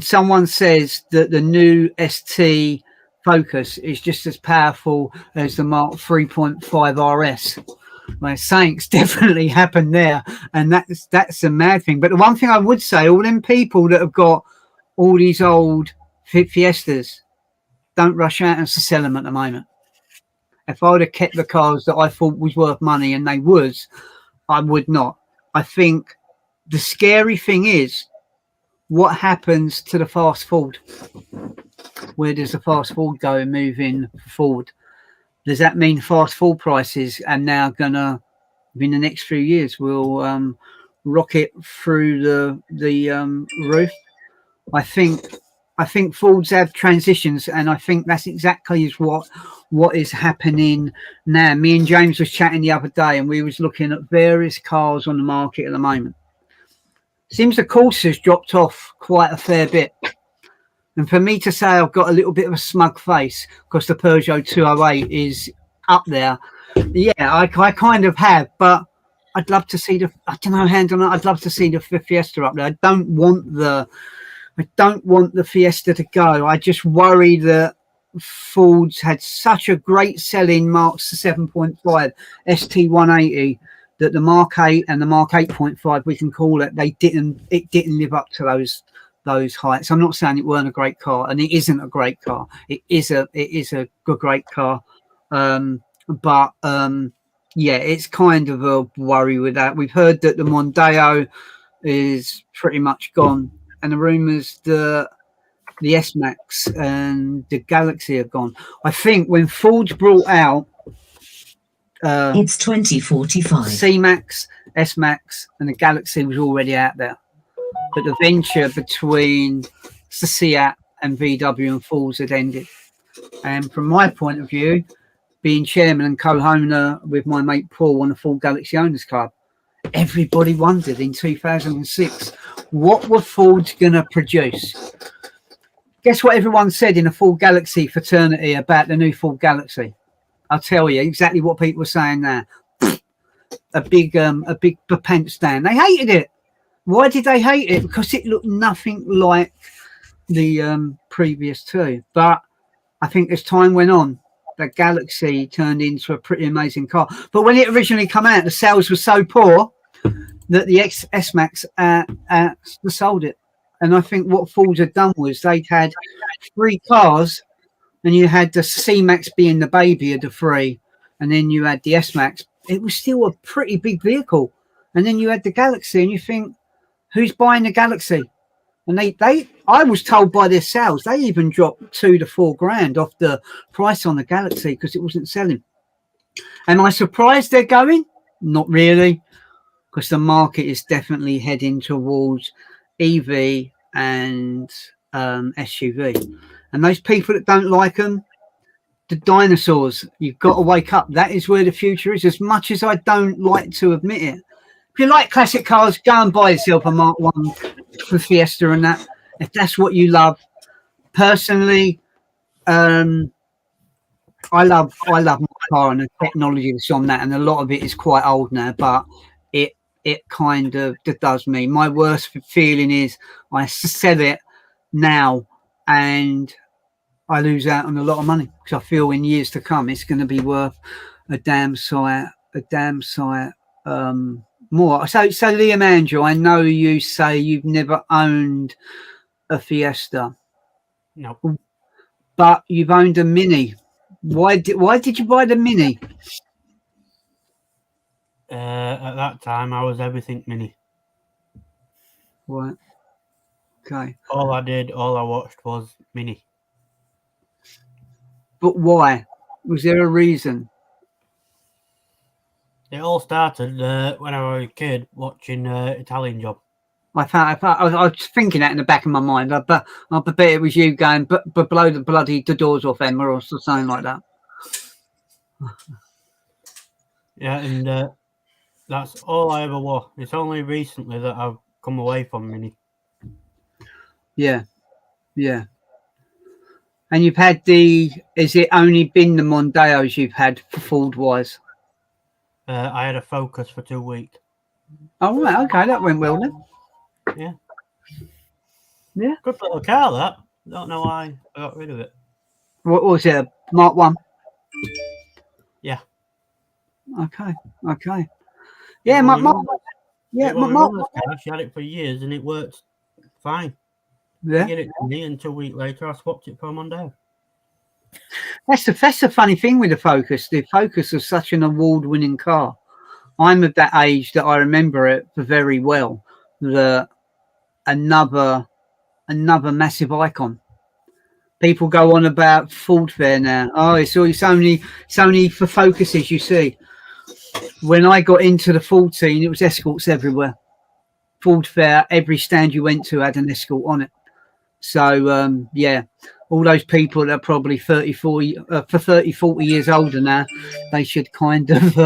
someone says that the new ST Focus is just as powerful as the Mark 3.5 RS, well, something's definitely happened there, and that's a mad thing. But the one thing I would say, all them people that have got all these old Fiestas, don't rush out and sell them at the moment. If I would have kept the cars that I thought was worth money, and they was, I would not. I think the scary thing is what happens to the fast Ford. Where does the fast Ford go moving forward? Does that mean fast Ford prices are now gonna, in the next few years, will rocket through the roof? I think Fords have transitions, and I think that's exactly what is happening now. Me and James was chatting the other day, and we was looking at various cars on the market at the moment. Seems the Corsa's dropped off quite a fair bit. And for me to say I've got a little bit of a smug face because the Peugeot 208 is up there, yeah, I kind of have. But I'd love to see I'd love to see the Fiesta up there. I don't want the I don't want the Fiesta to go. I just worry that Ford's had such a great selling Mark's 7.5 ST180 that the Mark 8 and the Mark 8.5, we can call it, it didn't live up to those heights. I'm not saying it weren't a great car, and it isn't a great car. It is a great car. But yeah, it's kind of a worry with that. We've heard that the Mondeo is pretty much gone, and the rumours that the S-Max and the Galaxy have gone. I think when Ford's brought out it's 2045. C-Max, S-Max, and the Galaxy was already out there. But the venture between the Seat and VW and Ford's had ended. And from my point of view, being chairman and co-owner with my mate Paul on the Ford Galaxy Owners Club, everybody wondered in 2006, what were Ford's going to produce? Guess what everyone said in the Ford Galaxy fraternity about the new Ford Galaxy? I'll tell you exactly what people were saying there. A big pant stand. They hated it. Why did they hate it? Because it looked nothing like the previous two. But I think as time went on, the Galaxy turned into a pretty amazing car. But when it originally came out, the sales were so poor that the S-Max sold it. And I think what Ford had done was they'd had 3 cars, and you had the C-Max being the baby of the 3, and then you had the S-Max. It was still a pretty big vehicle. And then you had the Galaxy, and you think, who's buying the Galaxy? And I was told by their sales, they even dropped $2,000 to $4,000 off the price on the Galaxy because it wasn't selling. Am I surprised they're going? Not really, because the market is definitely heading towards EV and SUV. And those people that don't like them, the dinosaurs, you've got to wake up. That is where the future is, as much as I don't like to admit it. If you like classic cars, go and buy yourself a Mark 1 for Fiesta and that, if that's what you love. Personally, I love my car and the technology that's on that, and a lot of it is quite old now, but it kind of does me. My worst feeling is I sell it now and I lose out on a lot of money, because I feel in years to come it's going to be worth a damn sight more. So Liam Andrew, I know you say you've never owned a Fiesta. No. But you've owned a Mini. Why did you buy the Mini? At that time, I was everything Mini. Right. Okay. All I watched was Mini. But why? Was there a reason? It all started when I was a kid watching Italian Job. I was thinking that in the back of my mind. I bet it was you going, but blow the doors off Emma or something like that. Yeah, and that's all I ever was. It's only recently that I've come away from Mini. Yeah. And you've had is it only been the Mondeos you've had for Ford-wise? I had a Focus for 2 weeks. Oh, right, okay, that went well then. Yeah. Good little car, that. Don't know why I got rid of it. What was it, a Mark 1? Yeah. Okay. Yeah, Mark. Yeah, Mark. She had it for years and it worked fine. Yeah. Get it to me, and 2 weeks later I swapped it for a Mondeo. That's the funny thing with the Focus. The Focus was such an award-winning car. I'm of that age that I remember it very well. That another massive icon. People go on about Ford Fair now. Oh, it's only for Focuses, you see. When I got into the Ford scene, it was escorts everywhere. Ford Fair, every stand you went to had an escort on it. So, yeah, all those people that are probably 30, 40 years older now, they should kind of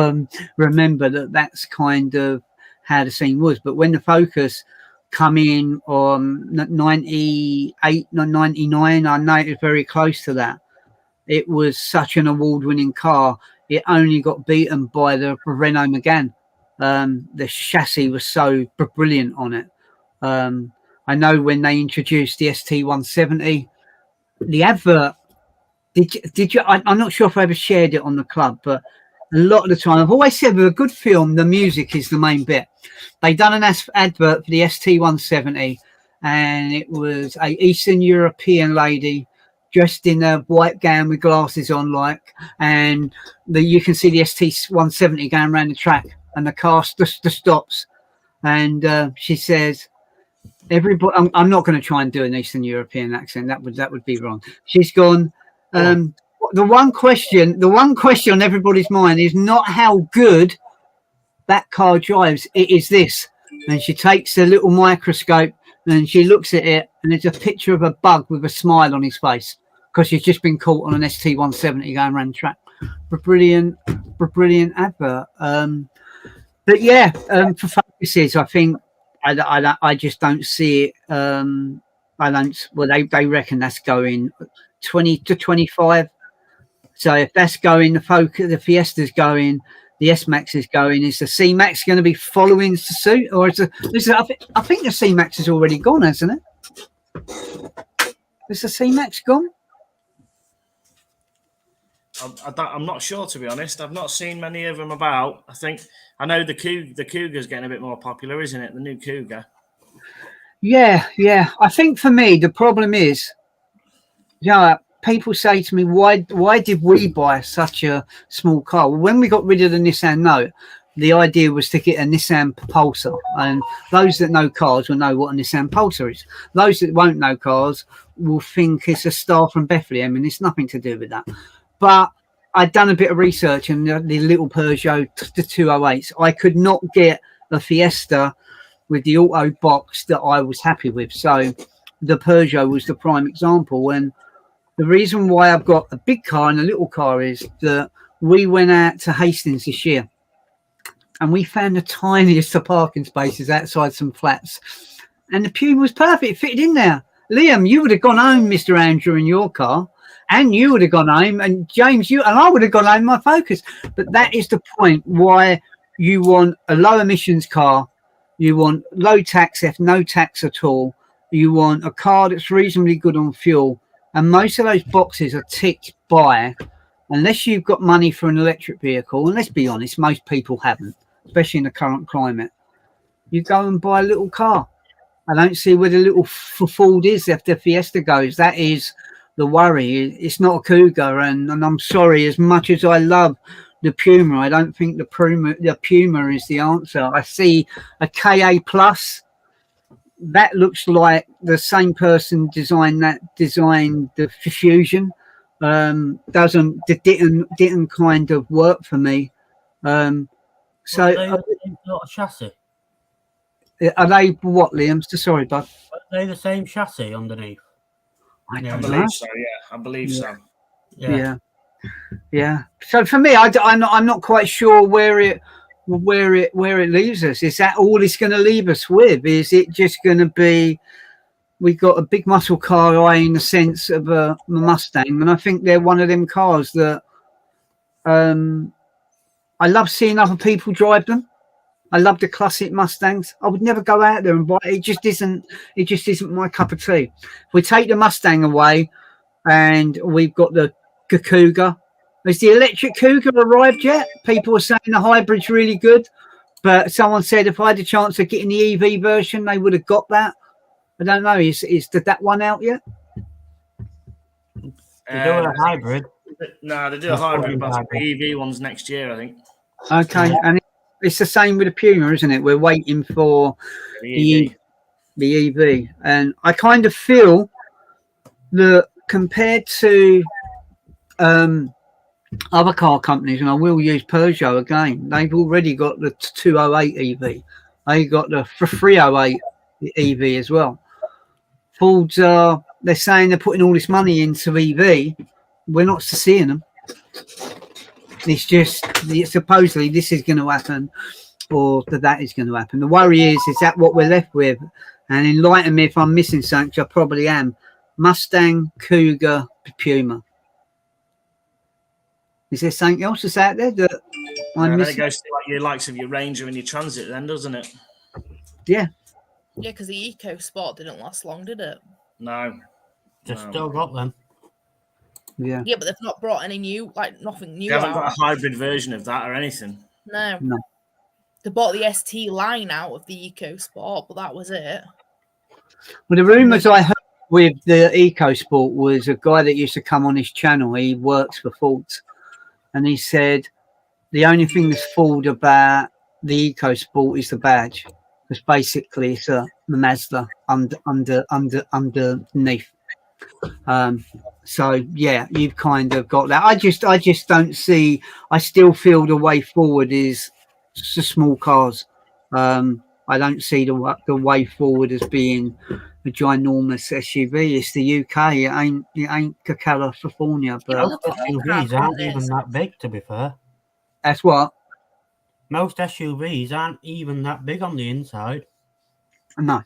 remember that that's kind of how the scene was. But when the Focus come in on 98, 99, I know it was very close to that. It was such an award-winning car. It only got beaten by the Renault Megane. The chassis was so brilliant on it. I know when they introduced the ST170, the advert. Did you? I'm not sure if I ever shared it on the club, but a lot of the time, I've always said with a good film, the music is the main bit. They done an advert for the ST170, and it was a Eastern European lady dressed in a white gown with glasses on, and you can see the ST170 going around the track, and the car just stops, and she says, "Everybody." I'm not going to try and do an Eastern European accent. That would be wrong. She's gone. The one question on everybody's mind is not how good that car drives. It is this. And she takes a little microscope and she looks at it, and it's a picture of a bug with a smile on his face because she's just been caught on an ST170 going around the track. Brilliant advert. But yeah, for focuses, I think I just don't see it. I don't. Well, they reckon that's going 20 to 25. So if that's going, the Fiesta's going, the S-Max is going. Is the C-Max going to be following suit, or I think the C-Max has already gone, hasn't it? Is the C-Max gone? I'm not sure, to be honest. I've not seen many of them about. I know the Cougar's getting a bit more popular, isn't it? The new Cougar. Yeah. I think for me the problem is, people say to me, why did we buy such a small car? Well, when we got rid of the Nissan Note, the idea was to get a Nissan Pulsar, and those that know cars will know what a Nissan Pulsar is. Those that won't know cars will think it's a star from Bethlehem, and it's nothing to do with that. But I'd done a bit of research, and the little Peugeot, the 208s, I could not get a Fiesta with the auto box that I was happy with. So the Peugeot was the prime example. And the reason why I've got a big car and a little car is that we went out to Hastings this year and we found the tiniest of parking spaces outside some flats. And the Puma was perfect, it fitted in there. Liam, you would have gone home, Mr. Andrew, in your car, and you would have gone home, and James, I would have gone home in my Focus. But that is the point why you want a low emissions car, you want low tax, if no tax at all, you want a car that's reasonably good on fuel. And most of those boxes are ticked by, unless you've got money for an electric vehicle, and let's be honest, most people haven't, especially in the current climate. You go and buy a little car. I don't see where the little Ford is if the Fiesta goes. That is the worry. It's not a Cougar, and I'm sorry, as much as I love the Puma, I don't think the Puma is the answer. I see a KA Plus. That looks like the same person designed the Fusion. Didn't kind of work for me. So are they the same sort of chassis? Are they what, Liam? Sorry, bud. Are they the same chassis underneath? I believe so. Yeah, I believe so. Yeah. So for me, I'm not quite sure where it leaves us. Is that all it's going to leave us with? Is it just going to be we got a big muscle car in the sense of a Mustang, and I think they're one of them cars that I love seeing other people drive them. I love the classic Mustangs. I would never go out there and buy it. It just isn't my cup of tea. If we take the Mustang away and we've got the Cougar, has the electric Cougar arrived yet? People are saying the hybrid's really good, but someone said if I had a chance of getting the EV version, they would have got that. I don't know. Is that one out yet? They do a hybrid. No, they do a hybrid, but the EV one's next year, I think. Okay, and it's the same with the Puma, isn't it? We're waiting for the EV, and I kind of feel that compared to other car companies, and I will use Peugeot again, they've already got the 208 EV. They got the 308 EV as well. Ford's they're saying they're putting all this money into EV. We're not seeing them. It's just supposedly this is going to happen, or that is going to happen. The worry is that what we're left with? And enlighten me if I'm missing something. I probably am. Mustang, Cougar, Puma. Is there something else that's out there that I'm missing? Then it goes to like your likes of your Ranger and your Transit, then, doesn't it? Yeah. Yeah, because the EcoSport didn't last long, did it? No. Just No. still got them. Yeah. Yeah, but they've not brought any new, like nothing new They haven't out. got a hybrid version of that or anything. No. No. They bought the ST line out of the EcoSport, but that was it. Well, the rumours I heard with the EcoSport was a guy that used to come on his channel. He works for Ford, and he said the only thing that's Ford about the EcoSport is the badge, because basically it's the Mazda underneath. So yeah, you've kind of got that. I just don't see. I still feel the way forward is the small cars. I don't see the way forward as being a ginormous SUV. It's the UK. It ain't California, but Most SUVs aren't even that big, to be fair. that's what. Most SUVs aren't even that big on the inside. No.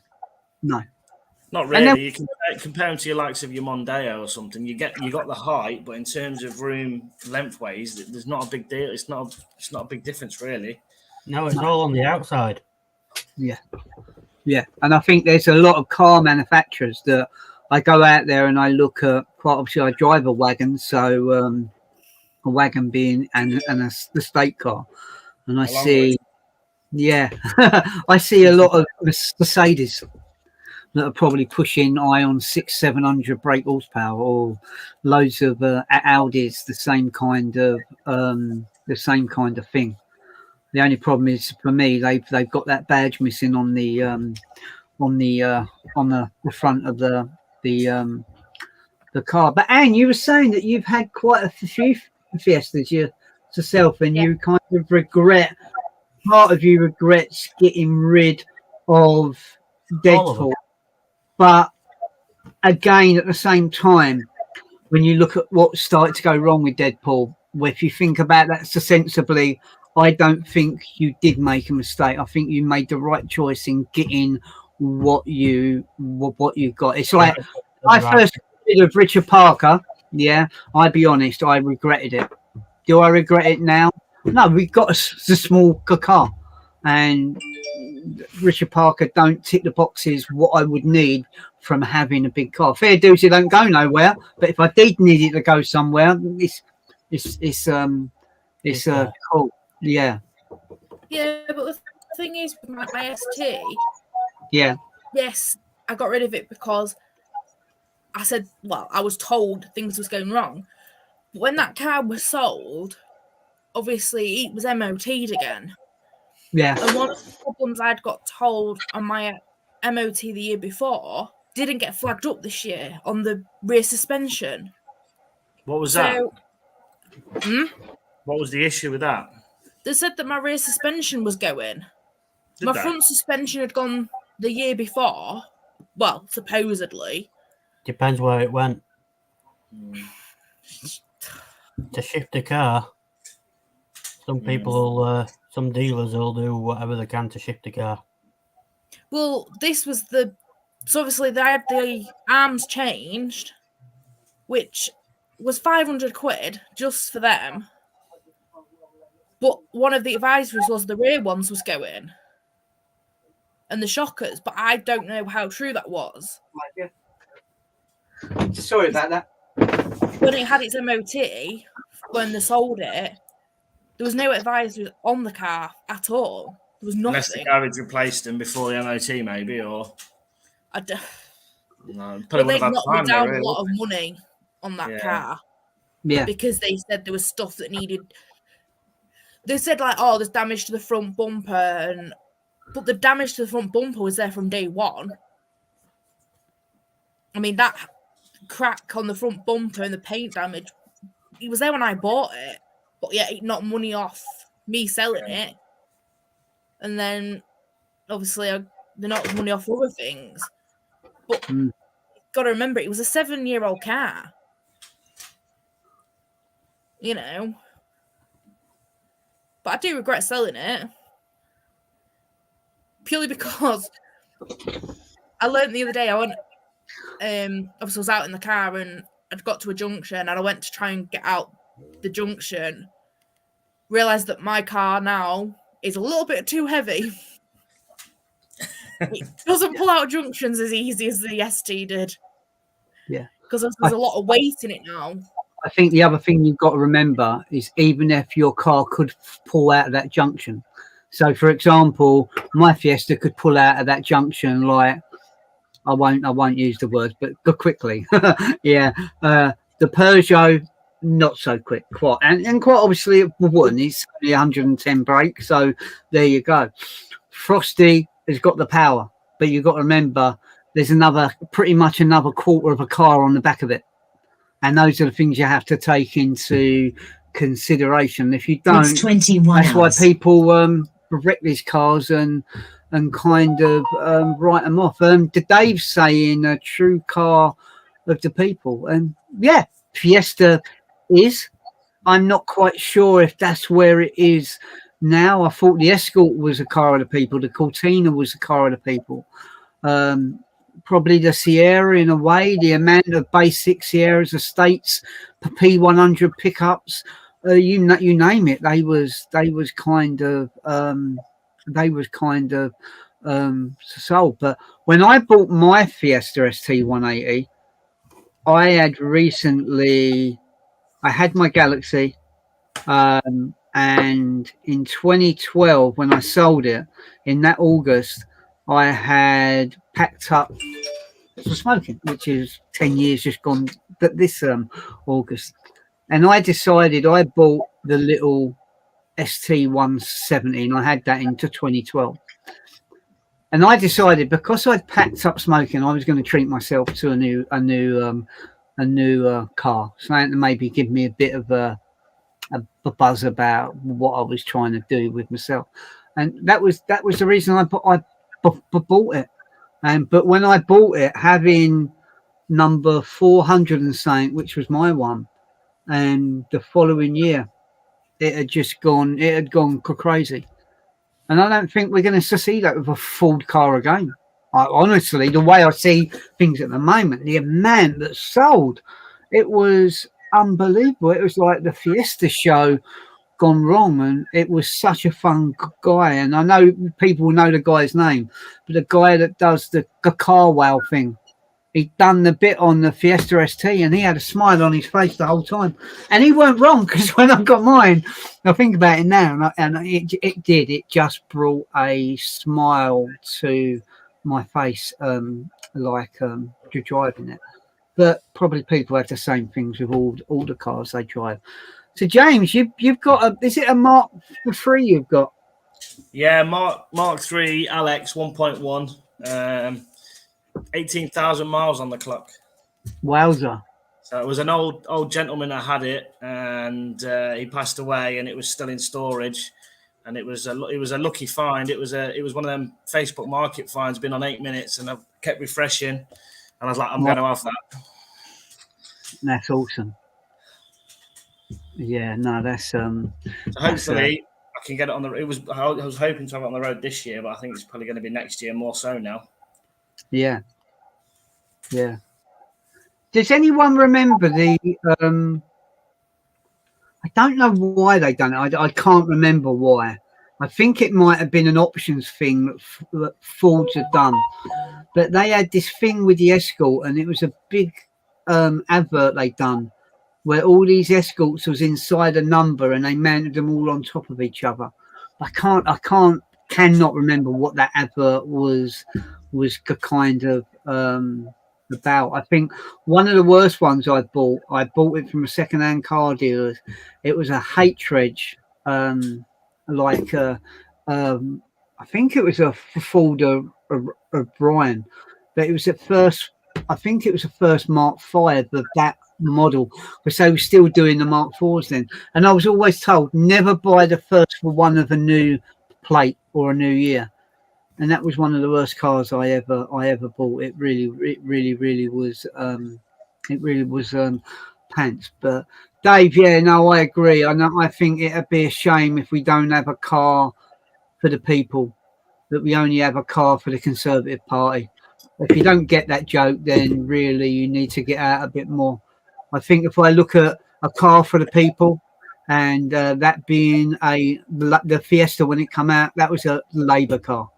Not really. You can compare them to your likes of your Mondeo or something. You got the height, but in terms of room lengthways, there's not a big deal. It's not a big difference really. No, it's all on the outside. Yeah, and I think there's a lot of car manufacturers that I go out there and I look at. Quite obviously, I drive a wagon, so a wagon being the state car, and I see, I see a lot of Mercedes that are probably pushing on 600-700 brake horsepower, or loads of Audis, the same kind of thing. The only problem is for me, they've got that badge missing on the front of the car. But Anne, you were saying that you've had quite a few Fiestas yourself, and you kind of regret. Part of you regrets getting rid of Deadpool, but again, at the same time, when you look at what started to go wrong with Deadpool, if you think about that so sensibly, I don't think you did make a mistake. I think you made the right choice in getting what you got. It's like I first did of Richard Parker. Yeah, I'll be honest, I regretted it. Do I regret it now? No, we got a small car, and Richard Parker don't tick the boxes what I would need from having a big car. Fair dues, it don't go nowhere. But if I did need it to go somewhere, it's cool. Yeah. Yeah, but the thing is, with my ST, Yeah. yes, I got rid of it because I said, well, I was told things was going wrong. But when that car was sold, obviously it was MOT'd again. Yeah. And one of the problems I'd got told on my MOT the year before didn't get flagged up this year on the rear suspension. What was that? Hmm? What was the issue with that? They said that my rear suspension was going. Did My they? front suspension had gone the year before. Well, supposedly. Depends where it went. To shift a car, some people, some dealers will do whatever they can to shift a car. Well, this was so obviously they had the arms changed, which was 500 quid just for them. But one of the advisories was the rear ones was going. And the shockers, but I don't know how true that was. Sorry about that. When it had its MOT, when they sold it, there was no advisory on the car at all. There was nothing. Unless the garage replaced them before the MOT, maybe, or no. Well, they knocked me down a lot of money on that car. Yeah. Because they said there was stuff that needed. They said like, oh, there's damage to the front bumper, but the damage to the front bumper was there from day one. I mean, that crack on the front bumper and the paint damage, it was there when I bought it. But yeah, it knocked money off me selling it. And then, obviously, they knocked money off other things. But you've got to remember, it was a 7-year-old car. You know. But I do regret selling it. Purely because I learned the other day, I went, obviously I was out in the car and I'd got to a junction and I went to try and get out the junction. Realised that my car now is a little bit too heavy. It doesn't pull out junctions as easy as the ST did. Yeah. Because there's a lot of weight in it now. I think the other thing you've got to remember is even if your car could pull out of that junction. So, for example, my Fiesta could pull out of that junction like, I won't use the words, but go quickly. Yeah. The Peugeot, not so quick, quite. And quite obviously it wouldn't. It's only 110 brake. So there you go. Frosty has got the power, but you've got to remember there's pretty much another quarter of a car on the back of it. And those are the things you have to take into consideration. If you don't, It's 21 that's why hours. people wreck these cars and kind of write them off. Dave's saying a true car of the people. And yeah, Fiesta is. I'm not quite sure if that's where it is now. I thought the Escort was a car of the people. The Cortina was a car of the people. Probably the Sierra in a way. The amount of basic Sierras, estates, P100 pickups, you name it. They was kind of sold. But when I bought my Fiesta ST 180, I had my Galaxy, and in 2012 when I sold it in that August, I had packed up for smoking, which is 10 years just gone, but this August. And I decided I bought the little ST 170, and I had that into 2012. And I decided because I'd packed up smoking, I was going to treat myself to a new car, something to maybe give me a bit of a buzz about what I was trying to do with myself. And that was the reason I bought it. But when I bought it, having number 400 and something, which was my one, and the following year it had gone crazy. And I don't think we're going to see that with a Ford car again. Honestly, the way I see things at the moment, the amount that sold, it was unbelievable. It was like the Fiesta show gone wrong, and it was such a fun guy. And I know people know the guy's name, but the guy that does the car wow thing, he'd done the bit on the Fiesta ST, and he had a smile on his face the whole time. And he weren't wrong, because when I got mine, I think about it now, and it just brought a smile to my face, like driving it. But probably people have the same things with all the cars they drive. So James, you've got is it a Mark III you've got? Yeah, Mark III Alex 1.1, 18,000 miles on the clock. Wowza! So it was an old gentleman that had it, and he passed away, and it was still in storage. And it was a lucky find. It was one of them Facebook Market finds. Been on 8 minutes, and I've kept refreshing. And I was like, I'm going to have that. That's awesome. Yeah, no, that's So hopefully I can get it on the. I was hoping to have it on the road this year, but I think it's probably going to be next year more so now. Yeah. Does anyone remember the? I don't know why they done it. I can't remember why. I think it might have been an options thing that Fords had done, but they had this thing with the Escort, and it was a big advert they done where all these Escorts was inside a number, and they mounted them all on top of each other. I cannot remember what that advert was kind of about. I think one of the worst ones I bought it from a second-hand car dealer. It was a H-Reg, I think it was a Ford O'Brien, but it was at first, I think it was the first Mark V of that model, because they were still doing the Mark IVs then. And I was always told never buy the first one of a new plate or a new year. And that was one of the worst cars I ever bought. It really was. It really was pants. But Dave, yeah, no, I agree. I think it'd be a shame if we don't have a car for the people, that we only have a car for the Conservative Party. If you don't get that joke, then really you need to get out a bit more. I think if I look at a car for the people, and that being the Fiesta when it came out, that was a Labour car.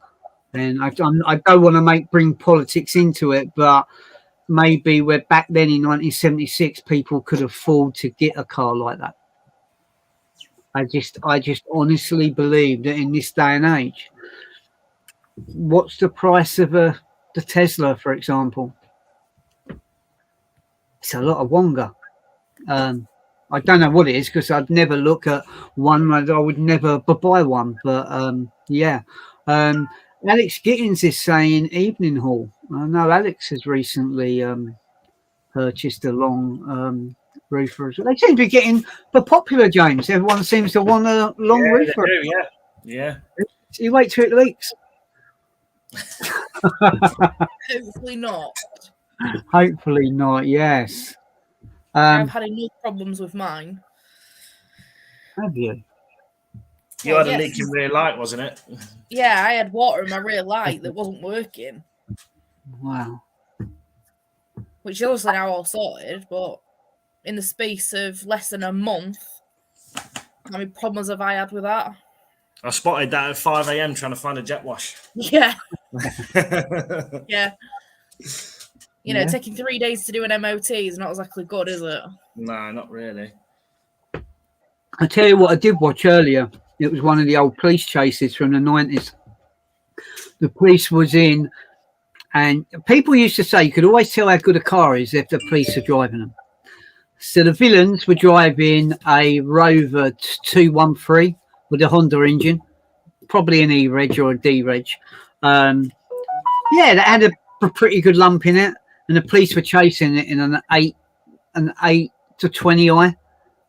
And I don't want to bring politics into it, but maybe we're back then in 1976, people could afford to get a car like that. I just honestly believe that in this day and age, what's the price of the Tesla, for example? It's a lot of wonga. I don't know what it is because I'd never look at one. I would never buy one, but yeah. Alex Gittins is saying Evening Hall. I know Alex has recently purchased a long roofer. They seem to be getting popular, James. Everyone seems to want a long roofer. They do, yeah. You wait till it leaks. Hopefully not. Hopefully not, yes. I've had enough problems with mine. Have you? You had a leak in rear light, wasn't it? Yeah, I had water in my rear light that wasn't working. Wow. Which obviously now all sorted, but in the space of less than a month, how many problems have I had with that? I spotted that at 5 a.m. trying to find a jet wash. Yeah. Yeah. You know, taking 3 days to do an MOT is not exactly good, is it? No, not really. I tell you what I did watch earlier. It was one of the old police chases from the 90s. The police was in, and people used to say you could always tell how good a car is if the police are driving them. So the villains were driving a Rover 213 with a Honda engine, probably an E-Reg or a D-Reg. Yeah, that had a pretty good lump in it, and the police were chasing it in an 8 to 20i,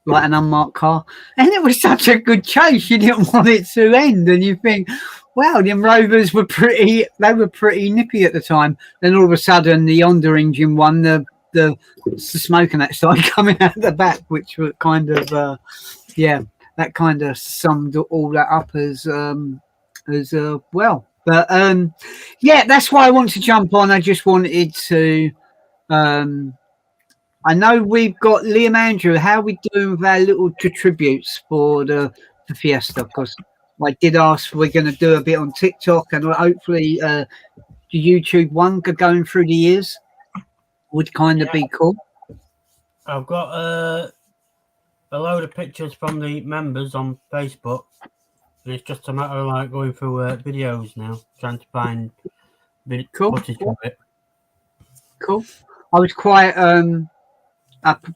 like an unmarked car. And it was such a good chase, you didn't want it to end. And you think, wow, them Rovers were pretty nippy at the time. Then all of a sudden, the Honda engine won, the smoke and that started coming out the back, which were kind of, that kind of summed all that up as well. But yeah, that's why I want to jump on. I just wanted to. I know we've got Liam Andrew. How are we doing with our little tributes for the Fiesta? Because I did ask we're going to do a bit on TikTok and hopefully the YouTube one going through the years would kind of be cool. I've got a load of pictures from the members on Facebook. And it's just a matter of like going through videos now, trying to find footage of it. Cool. I was quite.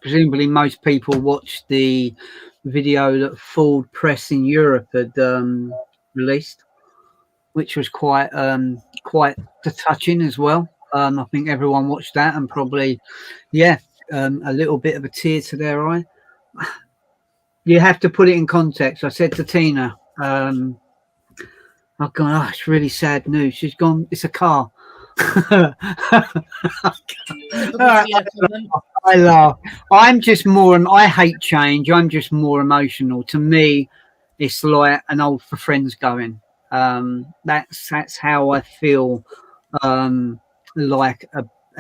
Presumably, most people watched the video that Ford Press in Europe had released, which was quite touching as well. I think everyone watched that and probably, a little bit of a tear to their eye. You have to put it in context. I said to Tina, I've gone, it's really sad news. She's gone, it's a car. I laugh. I hate change. I'm just more emotional. To me, it's like an old for friends going. That's how I feel like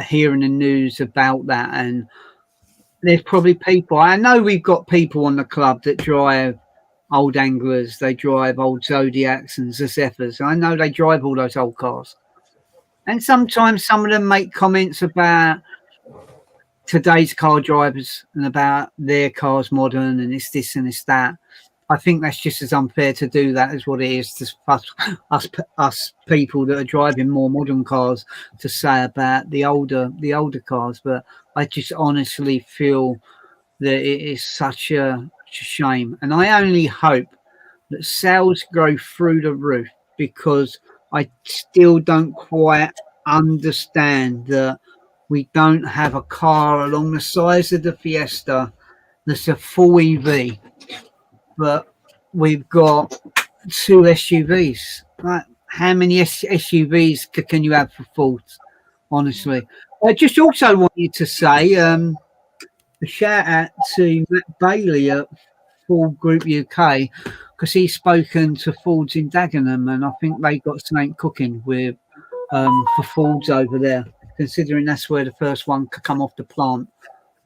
hearing the news about that. And there's probably people, I know we've got people on the club that drive old Anglers, they drive old Zodiacs and Zephyrs. I know they drive all those old cars. And sometimes some of them make comments about today's car drivers and about their cars modern and it's this and it's that. I think that's just as unfair to do that as what it is to us people that are driving more modern cars to say about the older cars. But I just honestly feel that it is such a shame. And I only hope that sales go through the roof, because I still don't quite understand that we don't have a car along the size of the Fiesta that's a full EV, but we've got 2 SUVs. Like, how many SUVs can you have for Ford? Honestly, I just also wanted to say a shout out to Matt Bailey at Ford Group UK, because he's spoken to Fords in Dagenham, and I think they got something cooking with for Fords over there, considering that's where the first one could come off the plant.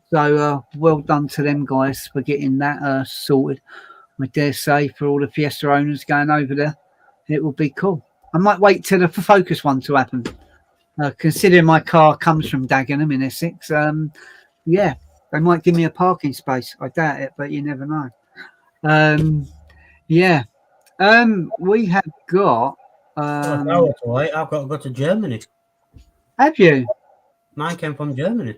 So well done to them guys for getting that sorted. I dare say for all the Fiesta owners going over there, it will be cool. I might wait till the Focus one to happen. Considering my car comes from Dagenham in Essex, yeah, they might give me a parking space. I doubt it, but you never know. Yeah. We have got. I've got to go to Germany. Have you? Mine came from Germany.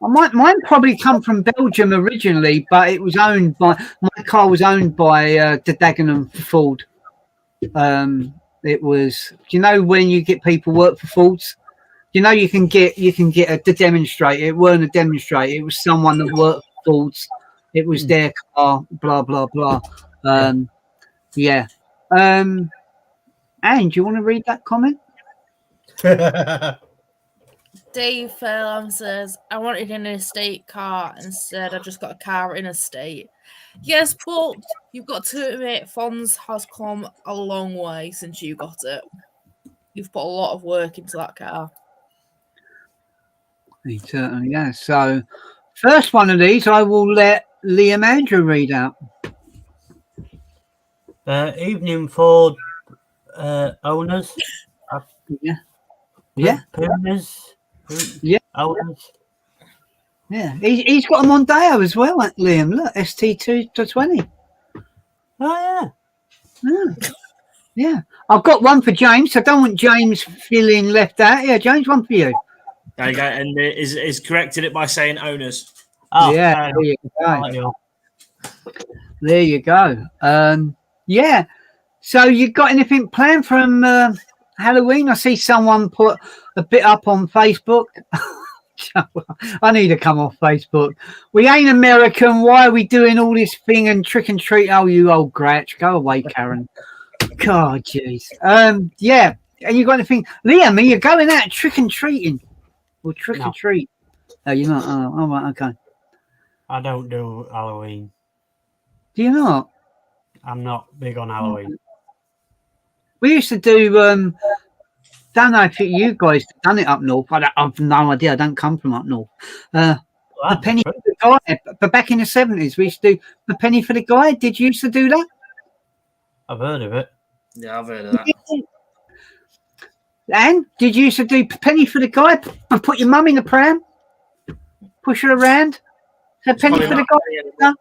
Mine probably come from Belgium originally, but it was owned by my car was owned by the Dagenham Ford. It was. Do you know when you get people work for Fords? You know you can get the demonstrator. It weren't a demonstrator. It was someone that worked for Fords. It was their car. Blah blah blah. Yeah. Anne, do you want to read that comment? Dave Fairlam says, I wanted an estate car. Instead, I just got a car in a state. Yes, but you've got to admit, Fonz has come a long way since you got it. You've put a lot of work into that car. He certainly has. So, first one of these, I will let Liam Andrew read out. Evening Ford owners. Yeah. Owners. Yeah. Owners. Yeah. He's got a Mondeo as well, Liam. Look, ST2 to 20. Oh, yeah. Yeah. I've got one for James. I don't want James feeling left out. Yeah, James, one for you. There you go. And is corrected it by saying owners. Oh, yeah, there you go. There you go. Yeah. So you got anything planned from Halloween? I see someone put a bit up on Facebook. I need to come off Facebook. We ain't American. Why are we doing all this thing and trick and treat? Oh, you old gratch. Go away, Karen. God, jeez. Yeah. And you got anything? Liam, are you going out trick and treating? Or trick or treat? Oh, you're not? Oh, all right, okay. I don't do Halloween. Do you not? I'm not big on Halloween. We used to do, don't know if you guys have done it up north. I've no idea. I don't come from up north. The penny for the guy. But back in the 70s, we used to do the penny for the guy. Did you used to do that? I've heard of it. Yeah, I've heard of that. And did you used to do penny for the guy? Put your mum in the pram? Push her around? So penny for the guy?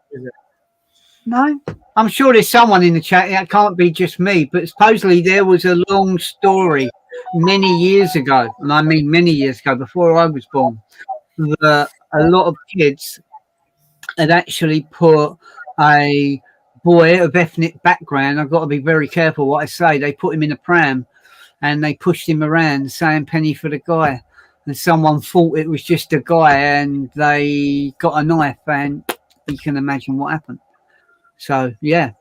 No? I'm sure there's someone in the chat. It can't be just me. But supposedly there was a long story many years ago, and I mean many years ago, before I was born, that a lot of kids had actually put a boy of ethnic background. I've got to be very careful what I say. They put him in a pram and they pushed him around saying penny for the guy. And someone thought it was just a guy and they got a knife, and you can imagine what happened. So, yeah.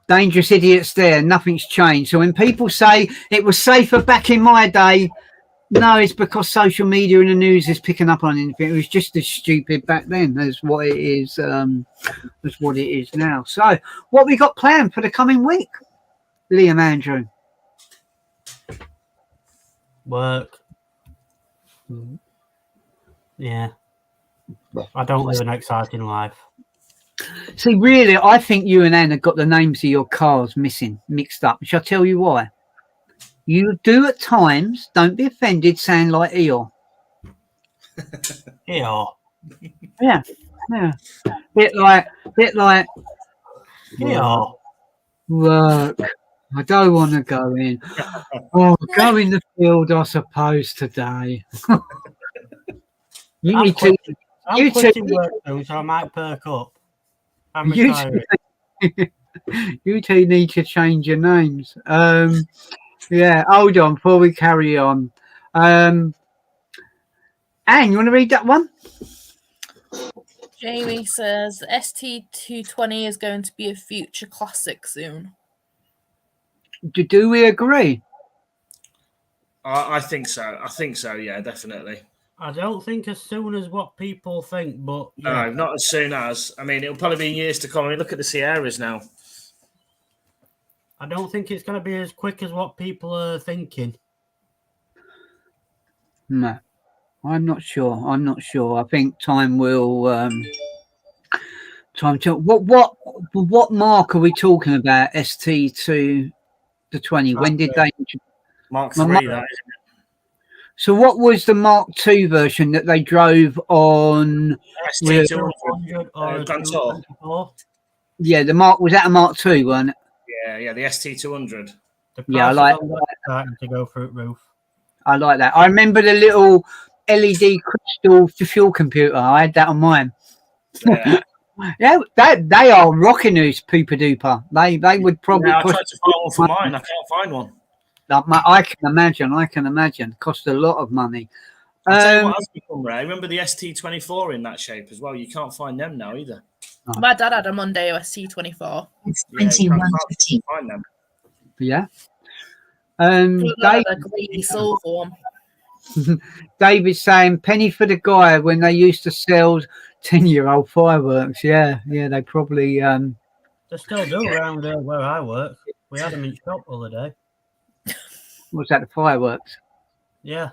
Dangerous idiots there. Nothing's changed. So when people say it was safer back in my day, no, it's because social media and the news is picking up on anything. It was just as stupid back then as what it is, as what it is now. So what we got planned for the coming week, Liam Andrew? Work. Yeah. I don't live an exciting life. See, really, I think you and Anne have got the names of your cars mixed up. Shall I tell you why? You do at times, don't be offended, sound like Eeyore. Eeyore. Yeah. Bit like Eeyore. Work. I don't want to go in. Oh, go in the field, I suppose, today. You need to. I'm quitting work though, so I might perk up. I'm retiring. You two need to change your names. Yeah, hold on before we carry on. Anne, you want to read that one? Jamie says the ST220 is going to be a future classic soon. Do we agree? I think so. Yeah, definitely. I don't think as soon as what people think, but yeah. No, not as soon as. I mean, it'll probably be years to come. I mean, look at the Sierras now. I don't think it's going to be as quick as what people are thinking. No, I'm not sure. I think time will. Time to what mark are we talking about? ST220. the 20? When did they? Mark My III, mum- that is. So what was the Mark II version that they drove on? ST200 200 or a Grand Tour. 224. Yeah, was that a Mark II one? Yeah, the ST200. The Yeah, I prices like on that starting to go through the roof. I like that. I remember the little LED crystal fuel computer. I had that on mine. Yeah. Yeah, they are rocking those pooper duper. They would probably Yeah, I cost. tried to find one for mine. I can't find one. I can imagine. Cost a lot of money. I'll tell you what has become rare. Remember the ST24 in that shape as well? You can't find them now either. My dad had a Mondeo ST24. It's Yeah, you can't 21:15. find them. Yeah. My dad had a grey silver one. David's saying penny for the guy when they used to sell 10-year-old fireworks. Yeah, they probably. They still do around where I work. We had them in shop the other day. What's that? The fireworks. Yeah.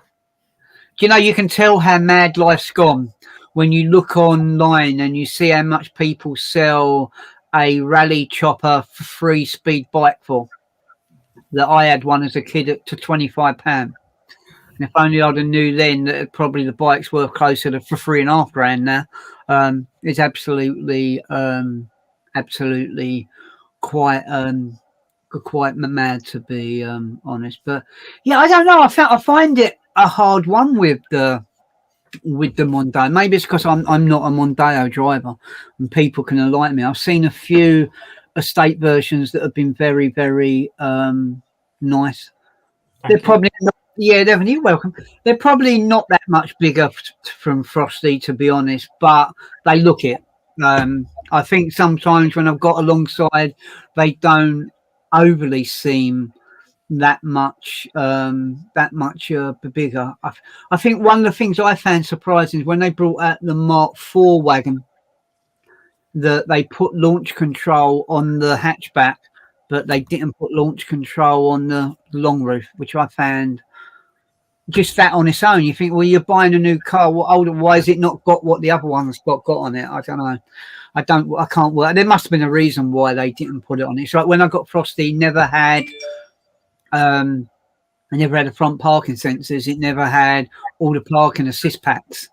Do you know you can tell how mad life's gone when you look online and you see how much people sell a rally chopper for 3-speed bike for? That I had one as a kid to £25. And if only I'd have knew then that probably the bike's worth closer to for £3,500 now. It's absolutely quite mad, to be honest. But yeah, I don't know. I find it a hard one with the Mondeo. Maybe it's because I'm not a Mondeo driver and people can enlighten me. I've seen a few estate versions that have been very, very nice. They're probably not, yeah, definitely welcome. They're probably not that much bigger from Frosty, to be honest, but they look it. I think sometimes when I've got alongside, they don't overly seem that much bigger. I think one of the things I found surprising is when they brought out the Mark IV wagon, that they put launch control on the hatchback, but they didn't put launch control on the long roof, which I found just that on its own. You think, well, you're buying a new car. Why has it not got what the other one's got on it? I don't know. I can't work. There must have been a reason why they didn't put it on. It's like when I got Frosty, never had I never had the front parking sensors. It never had all the parking assist packs.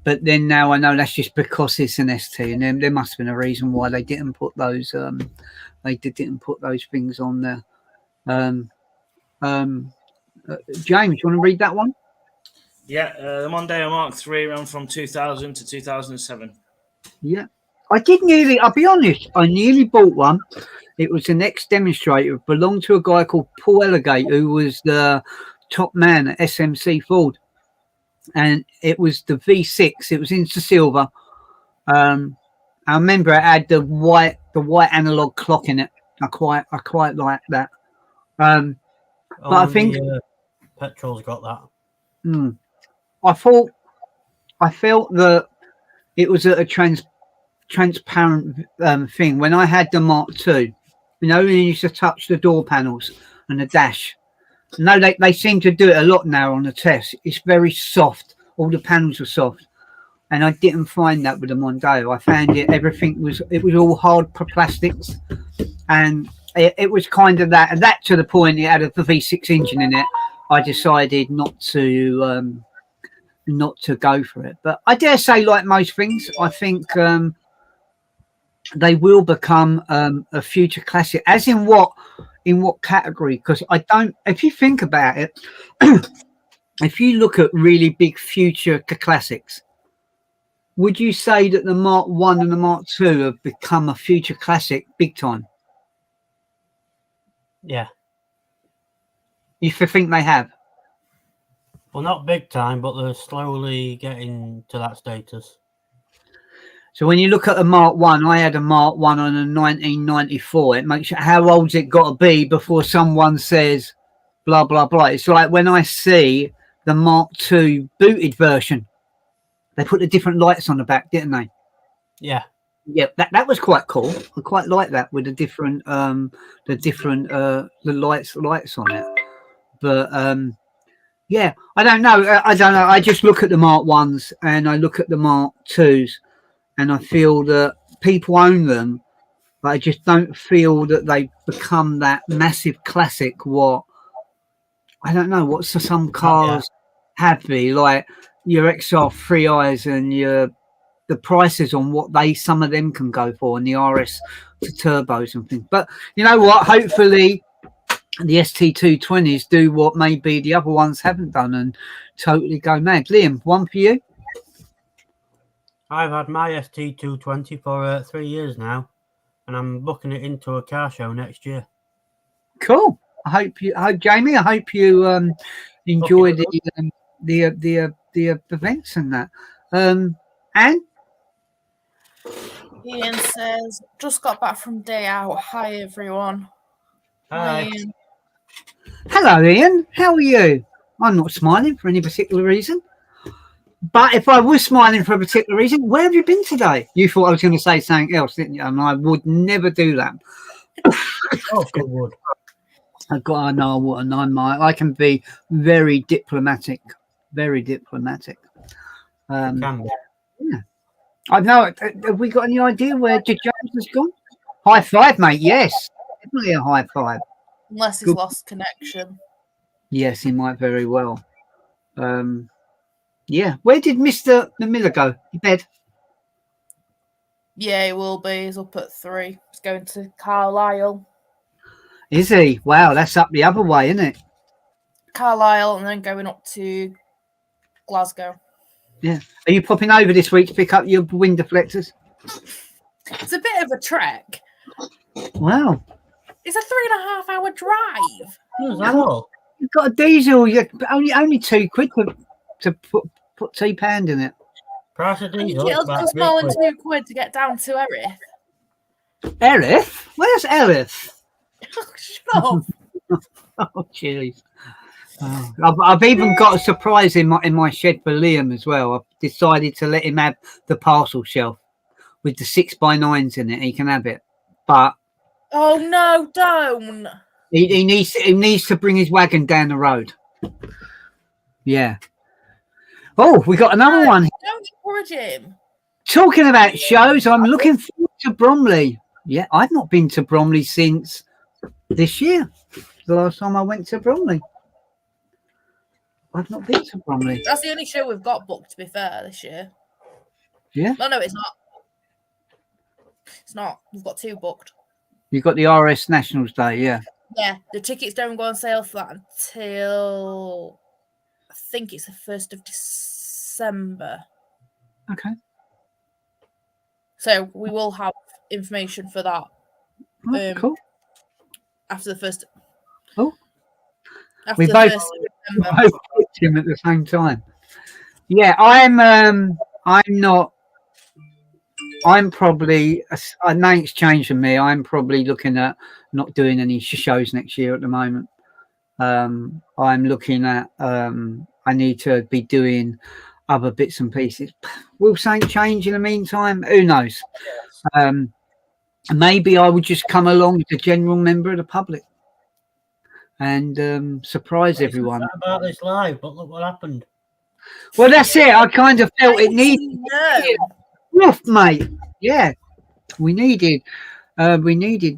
But then now I know that's just because it's an ST, and then there must have been a reason why they didn't put those didn't put those things on there. James, you want to read that one? Yeah, the Mondeo Mark III ran from 2000 to 2007. Yeah. I'll be honest, I nearly bought one. It was an ex-demonstrator. It belonged to a guy called Paul Ellegate, who was the top man at SMC Ford. And it was the V6. It was in silver. I remember it had the white analog clock in it. I quite like that. But I think petrol's got that. I felt that it was a transparent thing. When I had the Mark II, you know, when you used to touch the door panels and the dash. No, they seem to do it a lot now on the test. It's very soft. All the panels are soft, and I didn't find that with the Mondeo. I found everything was all hard plastics, and it was kind of that. And that to the point it had a V6 engine in it. I decided not to go for it. But I dare say, like most things, I think they will become a future classic. As in what category? Because I don't. If you think about it, if you look at really big future classics, would you say that the Mark I and the Mark II have become a future classic big time? Yeah. You think they have? Well, not big time, but they're slowly getting to that status. So when you look at a Mark I had a Mark I on a 1994. It makes you, how old's it got to be before someone says blah, blah, blah. It's like when I see the Mark II booted version, they put the different lights on the back, didn't they? Yeah. Yeah, that was quite cool. I quite like that with the different lights on it. But yeah, I don't know. I just look at the Mark I's and I look at the Mark II's, and I feel that people own them but I just don't feel that they've become that massive classic. What I don't know, what some cars have be like your XR 3i's and the prices on what some of them can go for, and the RS to turbos and things. But you know what? Hopefully the ST220s do what maybe the other ones haven't done and totally go mad. Liam, one for you? I've had my ST220 for 3 years now, and I'm booking it into a car show next year. Cool. Jamie, I hope you enjoy the events and that. And Ian says, just got back from day out. Hi, everyone. Hi. Ian. hello, Ian. How are you? I'm not smiling for any particular reason. But if I was smiling for a particular reason, where have you been today? You thought I was going to say something else, didn't you? And I would never do that. Oh, good wood. I know what, and I can be very diplomatic. Very diplomatic. Can be. Yeah. I know. Have we got any idea where James has gone? High five, mate. Yes, definitely a high five. Unless he's lost connection. Yes, he might very well. Yeah. Where did Mr. Miller go? He bed. Yeah, he will be. He's up at 3. He's going to Carlisle. Is he? Wow, that's up the other way, isn't it? Carlisle and then going up to Glasgow. Yeah. Are you popping over this week to pick up your wind deflectors? It's a bit of a trek. Wow. It's a 3.5 hour drive. Is that all? You've got a diesel. You're only £2 to put £2 in it. Price of diesel. It'll cost more than £2 to get down to Erith. Erith? Where's Erith? Shut up. Oh, jeez. I've even got a surprise in my shed for Liam as well. I've decided to let him have the parcel shelf with the 6x9s in it. He can have it, but Oh no, don't. he needs to bring his wagon down the road. Yeah. Oh, we got another one. Don't encourage him. Talking about shows, I'm looking forward to Bromley. Yeah, I've not been to Bromley since this year. The last time I went to Bromley. I've not been to Bromley. That's the only show we've got booked, to be fair, this year. Yeah? No, it's not. It's not. We've got 2 booked. You've got the RS Nationals Day, yeah. Yeah, the tickets don't go on sale for that until I think it's the 1st of December. Okay. So we will have information for that. Cool. After the 1st. Oh. After We the both 1st of December. picked him at the same time. Yeah, I'm probably, name's changed for me. I'm probably looking at not doing any shows next year at the moment. I'm looking at, I need to be doing other bits and pieces. Will something change in the meantime? Who knows? Maybe I would just come along as a general member of the public and surprise everyone. About this live, but look what happened. Well, that's it. I kind of felt it needed. Rough, mate. Yeah, we needed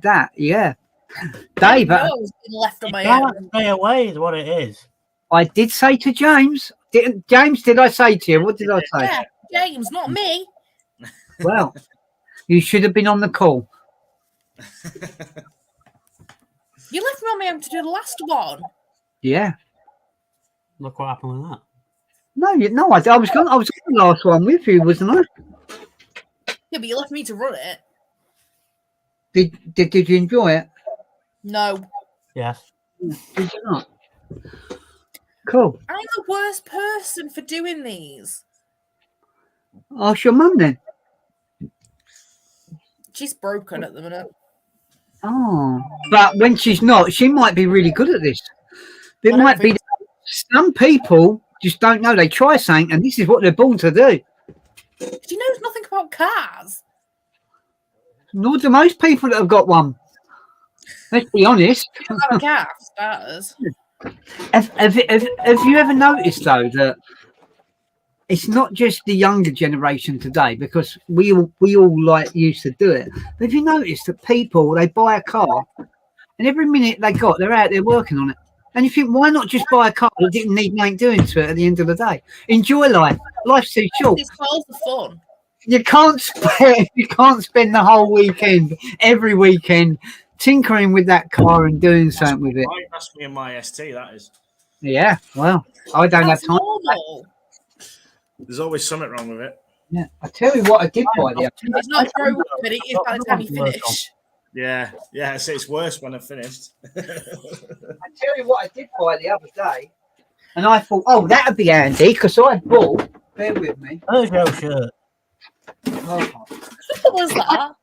that. Yeah, Dave. I was being left on my Can't own. stay away is what it is. I did say to James. Did I say to you? What did I say? Yeah, James, not me. Well, you should have been on the call. You left me on my own to do the last one. Yeah. Look what happened with that. No, I was on the last one with you, wasn't I? Yeah, but you left me to run it. Did you enjoy it? No. Yes. Did you not? Cool. I'm the worst person for doing these. Ask your mum then. She's broken at the minute. Oh, but when she's not, she might be really good at this. It I don't might be think some people just don't know. They try something, and this is what they're born to do. She knows nothing about cars. Nor do most people that have got one. Let's be honest. She doesn't have a car, for starters. Have you ever noticed though that it's not just the younger generation today, because we all like used to do it. But have you noticed that people, they buy a car and every minute they're out there working on it. And you think, why not just buy a car that didn't need nothing doing to it at the end of the day? Enjoy life. Life's too short. These cars are fun. You can't spend the whole weekend, every weekend, tinkering with that car and doing something with it. That's me and my ST, that is. Yeah, well, I don't That's have time. normal. There's always something wrong with it. Yeah, I tell you what I did buy the other day. It's not broken, but it is by the time you finish. Yeah, it's worse when I've finished. I tell you what I did buy the other day, and I thought, oh, that'd be handy, because I bought, bear with me. Peugeot shirt. Oh, What was that?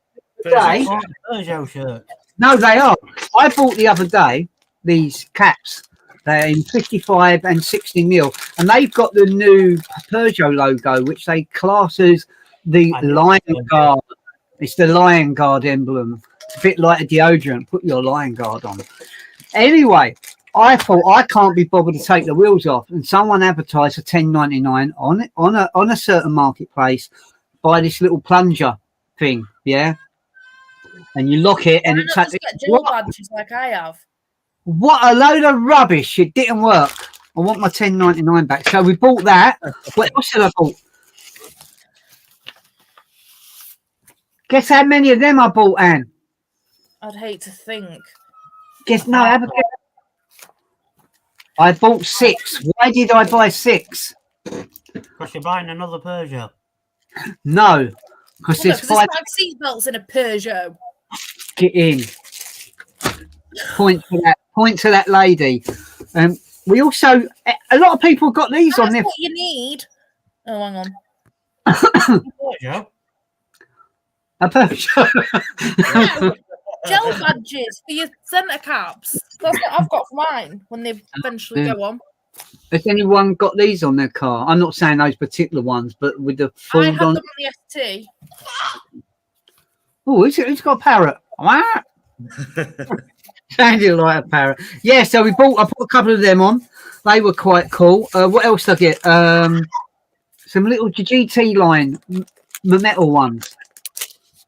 today, Peugeot shirt. no, they are. I bought the other day these caps. They're in 55 and 60 mil, and they've got the new Peugeot logo, which they class as the Lion Guard. It's the Lion Guard emblem. It's a bit like a deodorant. Put your Lion Guard on. Anyway, I thought I can't be bothered to take the wheels off, and someone advertised for $10.99 on a certain marketplace. Buy this little plunger thing, yeah, and you lock it, and it's Just get gel badges like I have. what a load of rubbish! It didn't work. I want my $10.99 back. So we bought that. What else did I bought? Guess how many of them I bought, Anne? I'd hate to think. Guess no. Have a guess. I bought 6. Why did I buy 6? Because you're buying another Peugeot. No, because Well, there's no, 'cause 5. there's 5 seatbelts in a Peugeot. Get in. Point to that lady. We also, a lot of people got these on That's their. what you need. Oh, hang on. Peugeot. A Peugeot. No, gel badges for your centre caps. That's what I've got for mine when they eventually go on. Has anyone got these on their car? I'm not saying those particular ones, but with the I full have on. them on the ST. Oh, who's got a parrot? Sounded like a parrot. Yeah, so I put a couple of them on. They were quite cool. What else did I get? Some little GT line metal ones.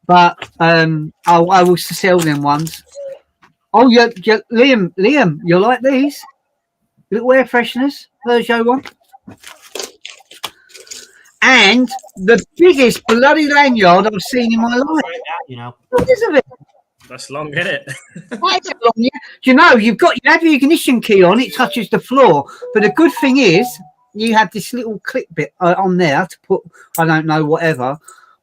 But I will sell them ones. Oh, yeah, Liam, you like these? Little air fresheners, Peugeot one. And the biggest bloody lanyard I've seen in my life. You know. What is it? That's long, isn't it? Quite long, yeah. Do you know, you have your ignition key on, it touches the floor. But the good thing is, you have this little clip bit on there to put, I don't know, whatever.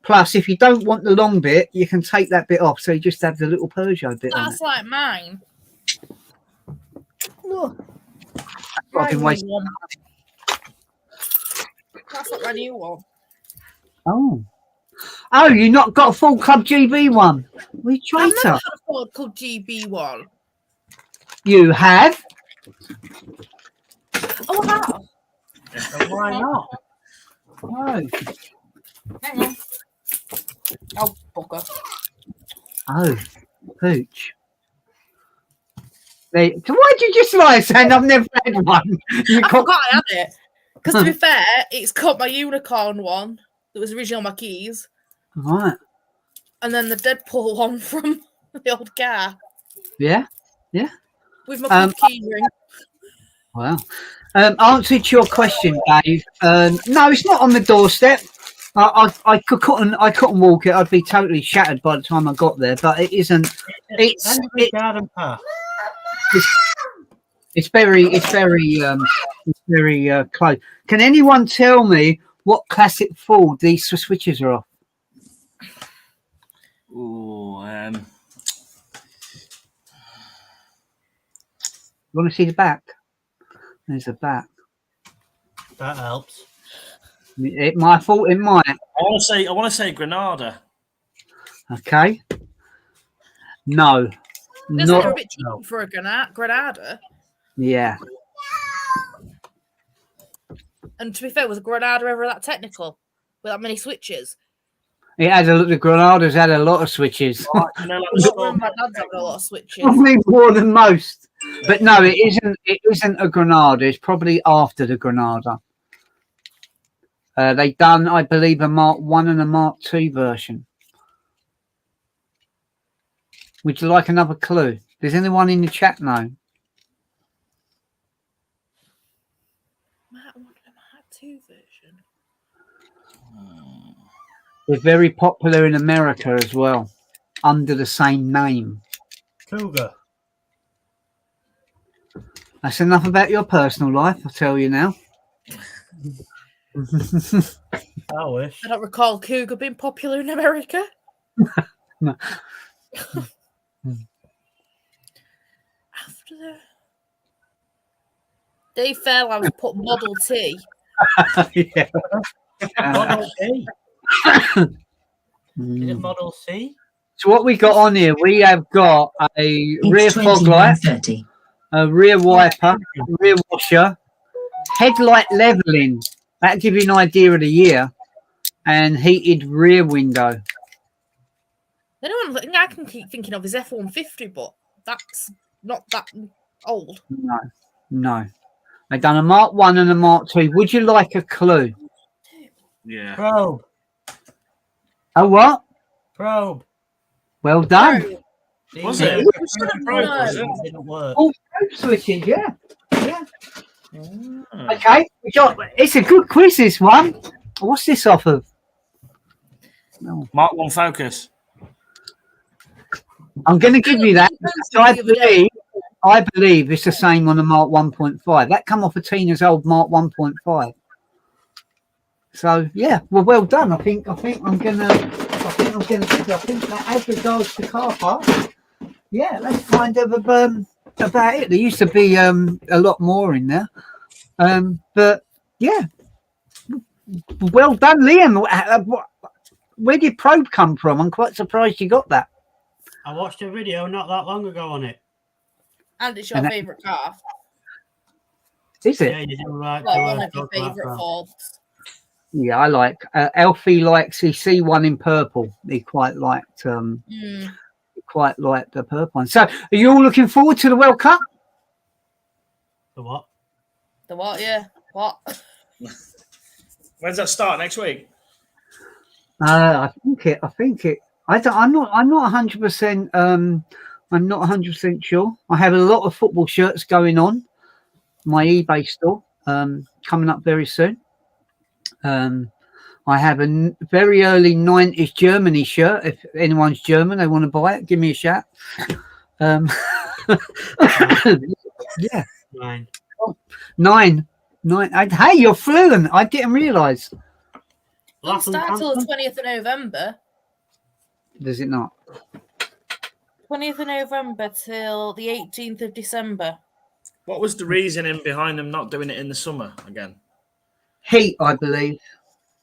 Plus, if you don't want the long bit, you can take that bit off. So you just have the little Peugeot bit on it. That's like mine. Look. I've been wasting. That's like my new one. Oh, you not got a full Club GB one? We I've never traitor. had a Ford called GB one. You have? Oh, I have. So why not? Oh. Hang on. Oh, bugger. Oh, pooch. So why'd you just lie saying I've never had one? I forgot I had it. Because to be fair, it's got my unicorn one that was originally on my keys. Right. And then the Deadpool one from the old car. Yeah. Yeah. With my key ring. Wow. Answer to your question, Dave. No, it's not on the doorstep. I couldn't walk it. I'd be totally shattered by the time I got there. But it isn't. It's garden path. It's very close. Can anyone tell me what classic Ford these switches are off? Ooh, You want to see the back? There's the back. That helps. It might. I want to say Granada. Okay. No. It's Not. like a bit cheap for a Granada. Yeah. And to be fair, was a Granada ever that technical with that many switches? It had the Granadas had a lot of switches. You know, like I the remember my dad's having a lot of switches. Probably more than most. But no, it isn't. It isn't a Granada. It's probably after the Granada. They done, I believe, a Mark 1 and a Mark 2 version. Would you like another clue? Does anyone in the chat know? Mark 2 version. They're very popular in America as well, under the same name. Cougar. That's enough about your personal life, I'll tell you now. I wish. I don't recall Cougar being popular in America. No. After the Dave Fairlambs put Model T. Yeah. Model C. Is it Mm. Model C? So what we got on here, we have got a rear It's fog light, 21:30. a rear wiper, rear washer, headlight leveling. That'll give you an idea of the year. And heated rear window. The only one I can keep thinking of is F-150, but that's not that old. No. They've done a Mark 1 and a Mark 2. Would you like a clue? Yeah. Probe. Oh, what? Probe. Well done. Was Yeah, it? it didn't work. Oh, switches, yeah. Mm. Okay. It's a good quiz, this one. What's this off of? No. Mark 1 Focus. I'm going to give you that. So I believe it's the same on the Mark 1.5. That come off of Tina's old Mark 1.5. So yeah, well done. I think I'm gonna that as regards to car parts. Yeah, that's kind of about it. There used to be a lot more in there, but yeah, well done, Liam. Where did Probe come from? I'm quite surprised you got that. I watched a video not that long ago on it. And it's your favourite car. Is it? Yeah, you do right. Well, one of your favourite Fords. Yeah, I like Alfie likes he see one in purple. He quite liked the purple one. So are you all looking forward to the World Cup? The what? The what? Yeah. What? When's that start? Next week? I think it. I'm not 100%. I'm not 100% sure. I have a lot of football shirts going on my eBay store. Coming up very soon. I have a very early 90s Germany shirt. If anyone's German, they want to buy it, give me a shout. Yeah. 9. Hey, you're fluent. I didn't realise. Doesn't start till the 20th of November. Does it not? 20th of November till the 18th of December. What was the reasoning behind them not doing it in the summer again? Heat, I believe.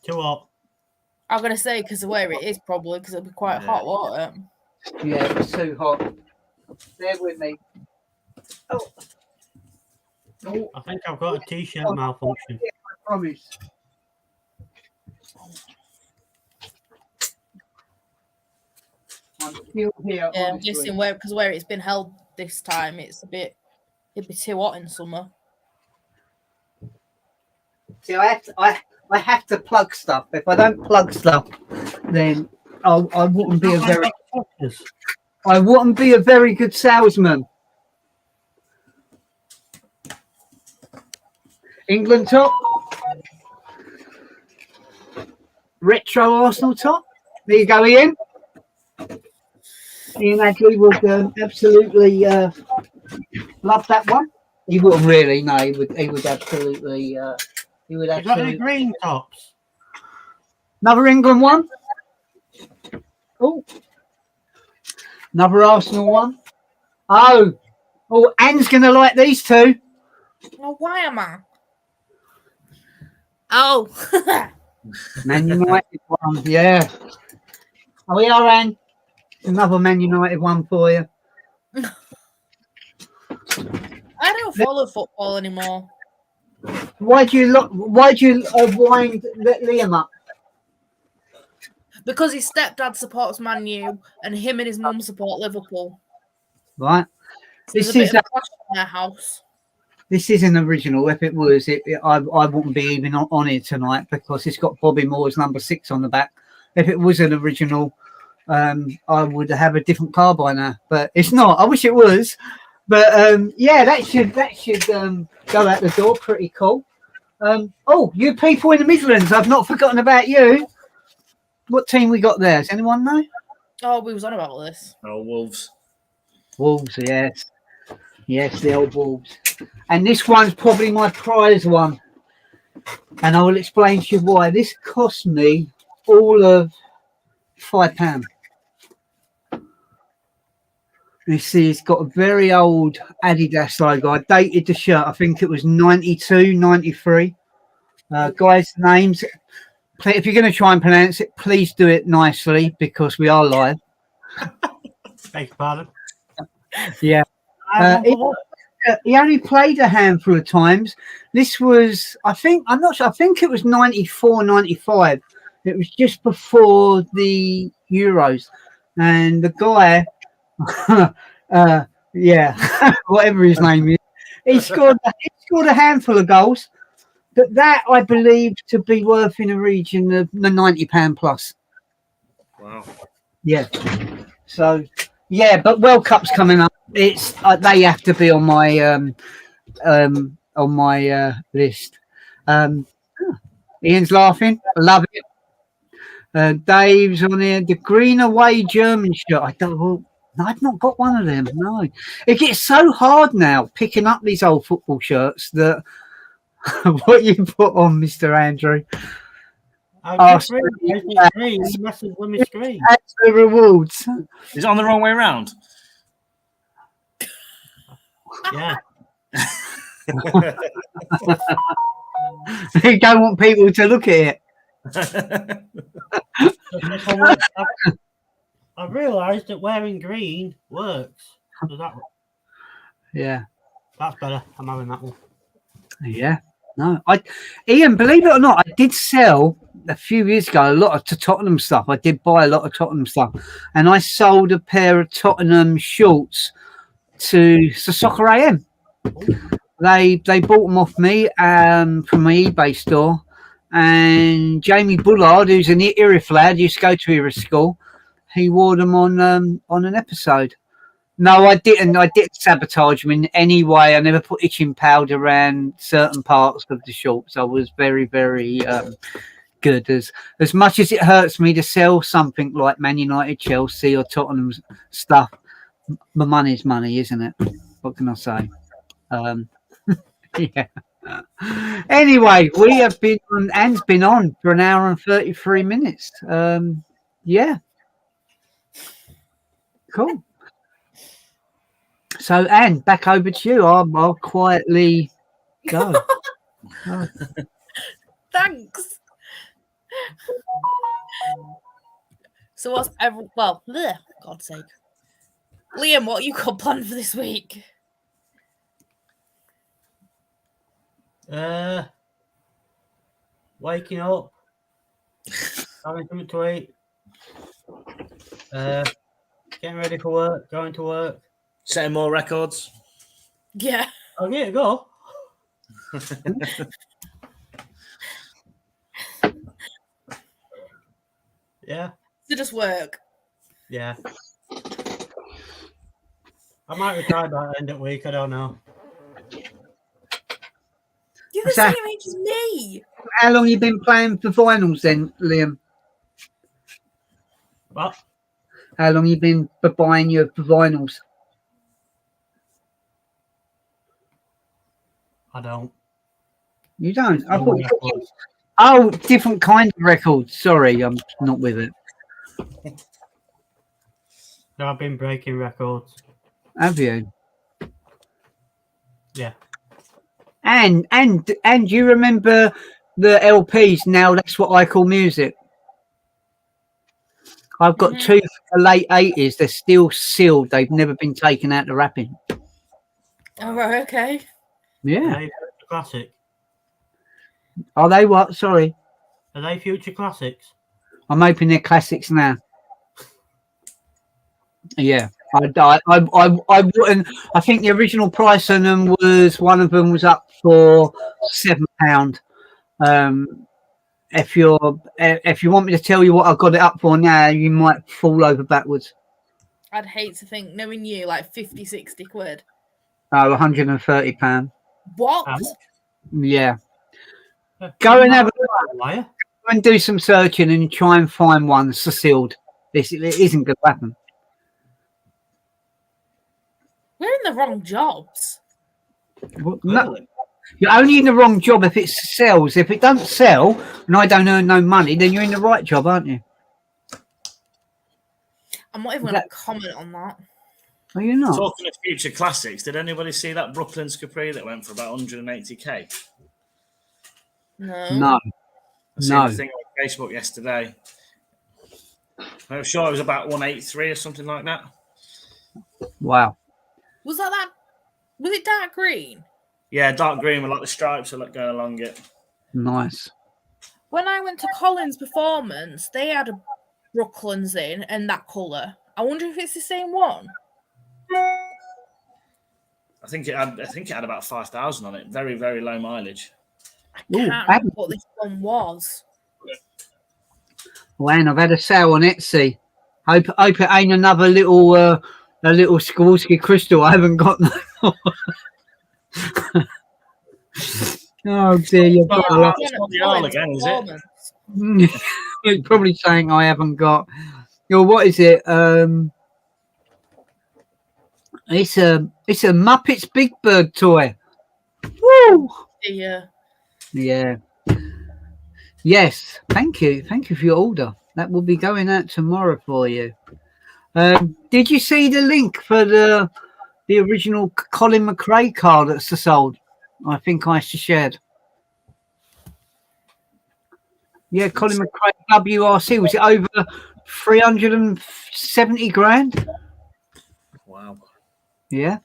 Too hot. I'm going to say because of where it is, probably, because it'll be quite hot, won't it? Yeah, it was too hot. Bear with me. Oh. I think I've got a t-shirt malfunction. I promise. I'm still here. Yeah, I'm guessing because where it's been held this time, it'd be too hot in summer. See, I have to plug stuff. If I don't plug stuff, then I wouldn't be a very good salesman. England top, retro Arsenal top. There you go, Ian. Ian Adley would absolutely love that one. He wouldn't really. No, he would absolutely. He would You got any green tops? Another England one. Oh, another Arsenal one. Oh, Anne's gonna like these two. Oh, why am I? Oh, Man United one, yeah. Oh, we are, Anne. Another Man United one for you. I don't follow football anymore. Why do you wind Liam up? Because his stepdad supports Man U and him and his mum support Liverpool. Right. There's This a is bit of a clash in their house. This is an original. If it was, I wouldn't be even on it tonight because it's got Bobby Moore's number 6 on the back. If it was an original, I would have a different car by now, but it's not. I wish it was, but yeah, that should go out the door. Pretty cool. Oh, you people in the Midlands, I've not forgotten about you. What team we got there? Does anyone know? Oh, we was on about this. Oh, Wolves. Wolves, yes. Yes, the old Wolves. And this one's probably my prize one. And I will explain to you why. This cost me all of £5. You see, it's got a very old Adidas logo. I dated the shirt. I think it was 92, 93. Guys' names. If you're going to try and pronounce it, please do it nicely because we are live. Beg your pardon. Yeah. He only played a handful of times. This was, I'm not sure. I think it was 94, 95. It was just before the Euros. And the guy, yeah, whatever his name is, he scored a handful of goals. But that I believe to be worth in a region of the £90 plus. Wow. Yeah. So yeah, but World Cup's coming up. It's they have to be on my list. Ian's laughing. I love it. Dave's on here. The green away German shirt. I've not got one of them. No, it gets so hard now picking up these old football shirts that. What you put on, Mr. Andrew? That's the rewards. Is it on the wrong way around? Yeah. You don't want people to look at it. I've realised that wearing green works. Does that? Yeah. That's better. I'm having that one. Yeah. No, Ian, believe it or not, I did sell a few years ago a lot of Tottenham stuff. I did buy a lot of Tottenham stuff, and I sold a pair of Tottenham shorts to Soccer AM. They bought them off me from my eBay store, and Jamie Bullard, who's an Erith lad, used to go to Erith school. He wore them on an episode. No, I didn't. I didn't sabotage them in any way. I never put itching powder around certain parts of the shorts. I was very, very good. As much as it hurts me to sell something like Man United, Chelsea, or Tottenham stuff, my money's money, isn't it? What can I say? Yeah. Anyway, we have been on. Anne's been on for an hour and 33 minutes. Yeah. Cool. So, Anne, back over to you. I'll quietly go. Oh. Thanks. So what's God's sake. Liam, what you got planned for this week? Waking up, having something to eat, getting ready for work, going to work. Setting more records. Yeah. Oh, yeah, go. Yeah. To just work. Yeah. I might retire by the end of the week. I don't know. You're the same age as me. How long you been playing for vinyls then, Liam? What? How long you been buying your vinyls? I don't. You don't? I thought you... Oh, different kind of records. Sorry, I'm not with it. No, I've been breaking records. Have you? Yeah. And you remember the LPs? Now that's what I call music. I've got two from the late 80s. They're still sealed. They've never been taken out the wrapping. Oh, right, okay. Yeah. Are they classic? Are they what? Sorry. Are they future classics? I'm hoping they're classics now. Yeah. I wouldn't. I think the original price on them was one of them was up for £7. If you want me to tell you what I got it up for now, you might fall over backwards. I'd hate to think, knowing you, like 50, 60 quid. Oh, £130. What? Yeah. Go and have a liar. go and do some searching and try and find one sealed. It isn't going to happen. We're in the wrong jobs. No, you're only in the wrong job if it sells. If it don't sell and I don't earn no money, then you're in the right job, aren't you? I'm not even going to comment on that. Are you not? Talking of future classics, did anybody see that Brooklyn's Capri that went for about 180k? No. I seen a thing on Facebook yesterday. I'm sure it was about 183 or something like that. Wow. Was it dark green? Yeah, dark green with like the stripes going along it. Nice. When I went to Colin's performance, they had a Brooklyn's in that colour. I wonder if it's the same one. I think it had about 5,000 on it. Very, very low mileage. I can't remember what this one was. Well, I've had a sale on Etsy. Hope it ain't another little a little Swarovski crystal. I haven't got no. Oh dear, you've got a lot. Again, is it? It's probably saying I haven't got. What is it? It's a Muppets Big Bird toy. Woo! Yeah. Yeah. Yes. Thank you for your order. That will be going out tomorrow for you. Did you see the link for the original Colin McRae car that's sold? I think I shared. Yeah, Colin McRae WRC. Was it over 370 grand? Wow. Yeah.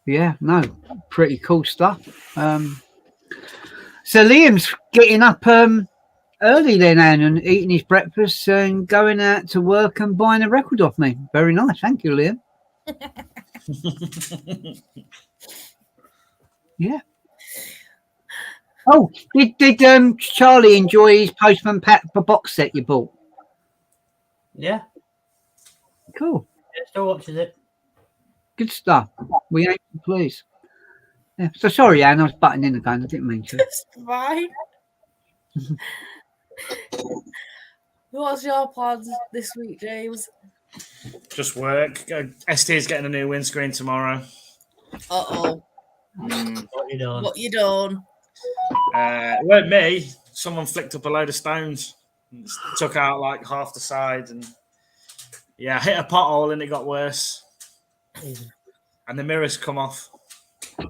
Yeah, no, pretty cool stuff. So Liam's getting up early then, Anne, and eating his breakfast and going out to work and buying a record off me. Very nice. Thank you, Liam. Yeah. Oh, did Charlie enjoy his Postman Pat box set you bought? Yeah. Cool. Yeah, still watches it. Good stuff. We ain't pleased. Yeah. So sorry, Anne, I was butting in again. I didn't mean to. It's fine. What's your plans this week, James? Just work. ST's getting a new windscreen tomorrow. Uh-oh. What you doing? What you done? It weren't me. Someone flicked up a load of stones. Took out like half the side and yeah, hit a pothole and it got worse. And the mirrors come off. So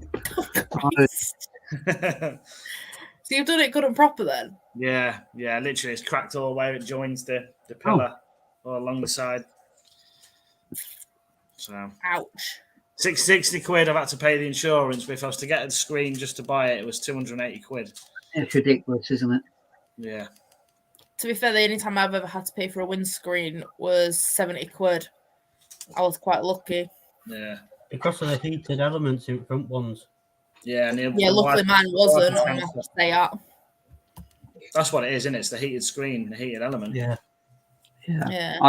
you've done it good and proper then? Yeah, literally it's cracked all the way. It joins the pillar all along the side. So ouch. 60 quid I've had to pay the insurance, but if I was to get a screen just to buy it, it was 280 quid. It's ridiculous, isn't it? Yeah. To be fair, the only time I've ever had to pay for a windscreen was 70 quid. I was quite lucky. Yeah. Because of the heated elements in front ones. Yeah, luckily mine wasn't. I have to stay out. That's what it is, isn't it? It's the heated screen, the heated element. Yeah. Yeah.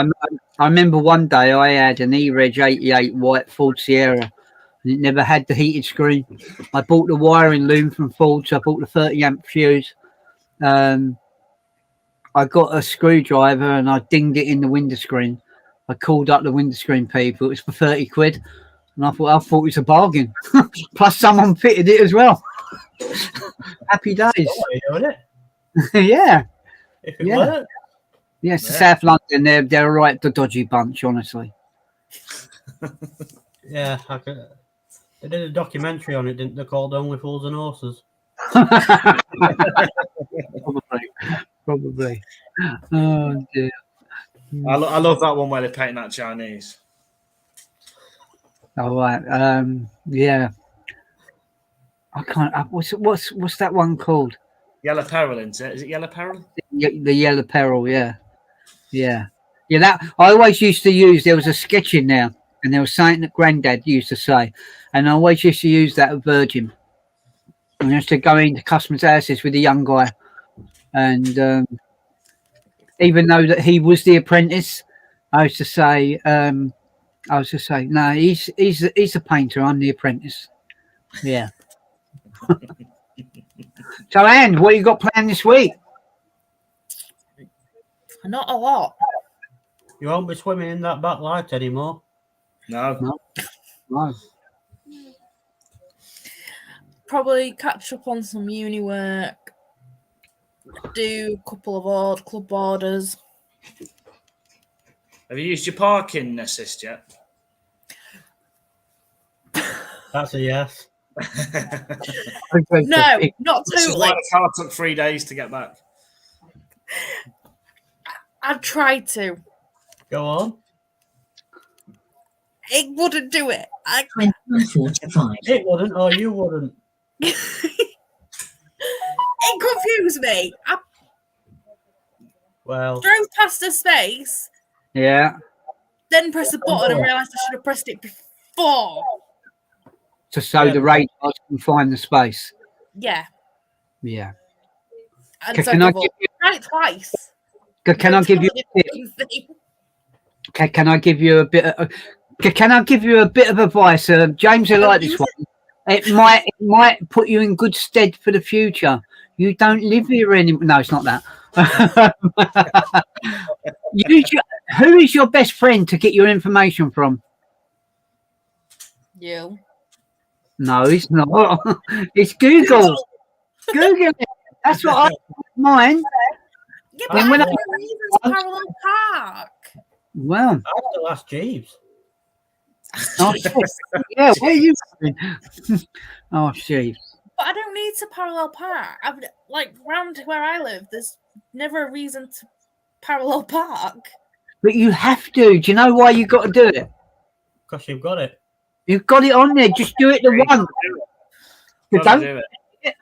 I remember one day I had an E-Reg 88 white Ford Sierra and it never had the heated screen. I bought the wiring loom from Ford, so I bought the 30 amp fuse. I got a screwdriver and I dinged it in the windscreen. I called up the windscreen people. It was for 30 quid. And I thought it was a bargain. Plus someone fitted it as well. Happy days. Doing it. Yeah. If it worked. Yes, South London, they're a right dodgy bunch, honestly. Yeah, they did a documentary on it, didn't they? Called Only Fools and Horses. Probably. Oh dear. I love that one where they're painting that Chinese. All right. Yeah. I can't. What's that one called? Yellow Peril, isn't it? Is it Yellow Peril? The Yellow Peril. Yeah. Yeah. Yeah, that I always used to use. There was a sketch in there, and there was something that Grandad used to say, and I always used to use that at Virgin. And I used to go into customers' houses with a young guy, and even though that he was the apprentice, I used to say, no, he's a painter. I'm the apprentice. Yeah. So, Anne, what you got planned this week? Not a lot. You won't be swimming in that back light anymore. No. No. Probably catch up on some uni work. Do a couple of club orders. Have you used your parking assist yet? That's a yes. No, not This is why totally. the car took 3 days to get back. I tried to. Go on. It wouldn't do it. 21:45. It wouldn't, or you wouldn't. It confused me. I Well, drove past a space, Yeah. then pressed the button and realised I should have pressed it before. So Yeah. the radars can find the space. Yeah. Yeah. And Can second I of all, give you- tried it twice. Can I give you? Can I give you a bit? Can I give you a bit of advice? James will like this one. It might put you in good stead for the future. You don't live here anymore. No, it's not that. Who is your best friend to get your information from? You. No, it's not. It's Google. Google it. That's what I mine. Yeah, but And when I I- have reasons parallel park. Well, I have to ask Jeeves. oh, shit. Yeah, what are you doing? Oh, shit. But I don't need to parallel park. I've like round where I live. There's never a reason to parallel park. But you have to. Do you know why you got to do it? Because you've got it. You've got it on there. Just do it the once. You Gotta don't. do it.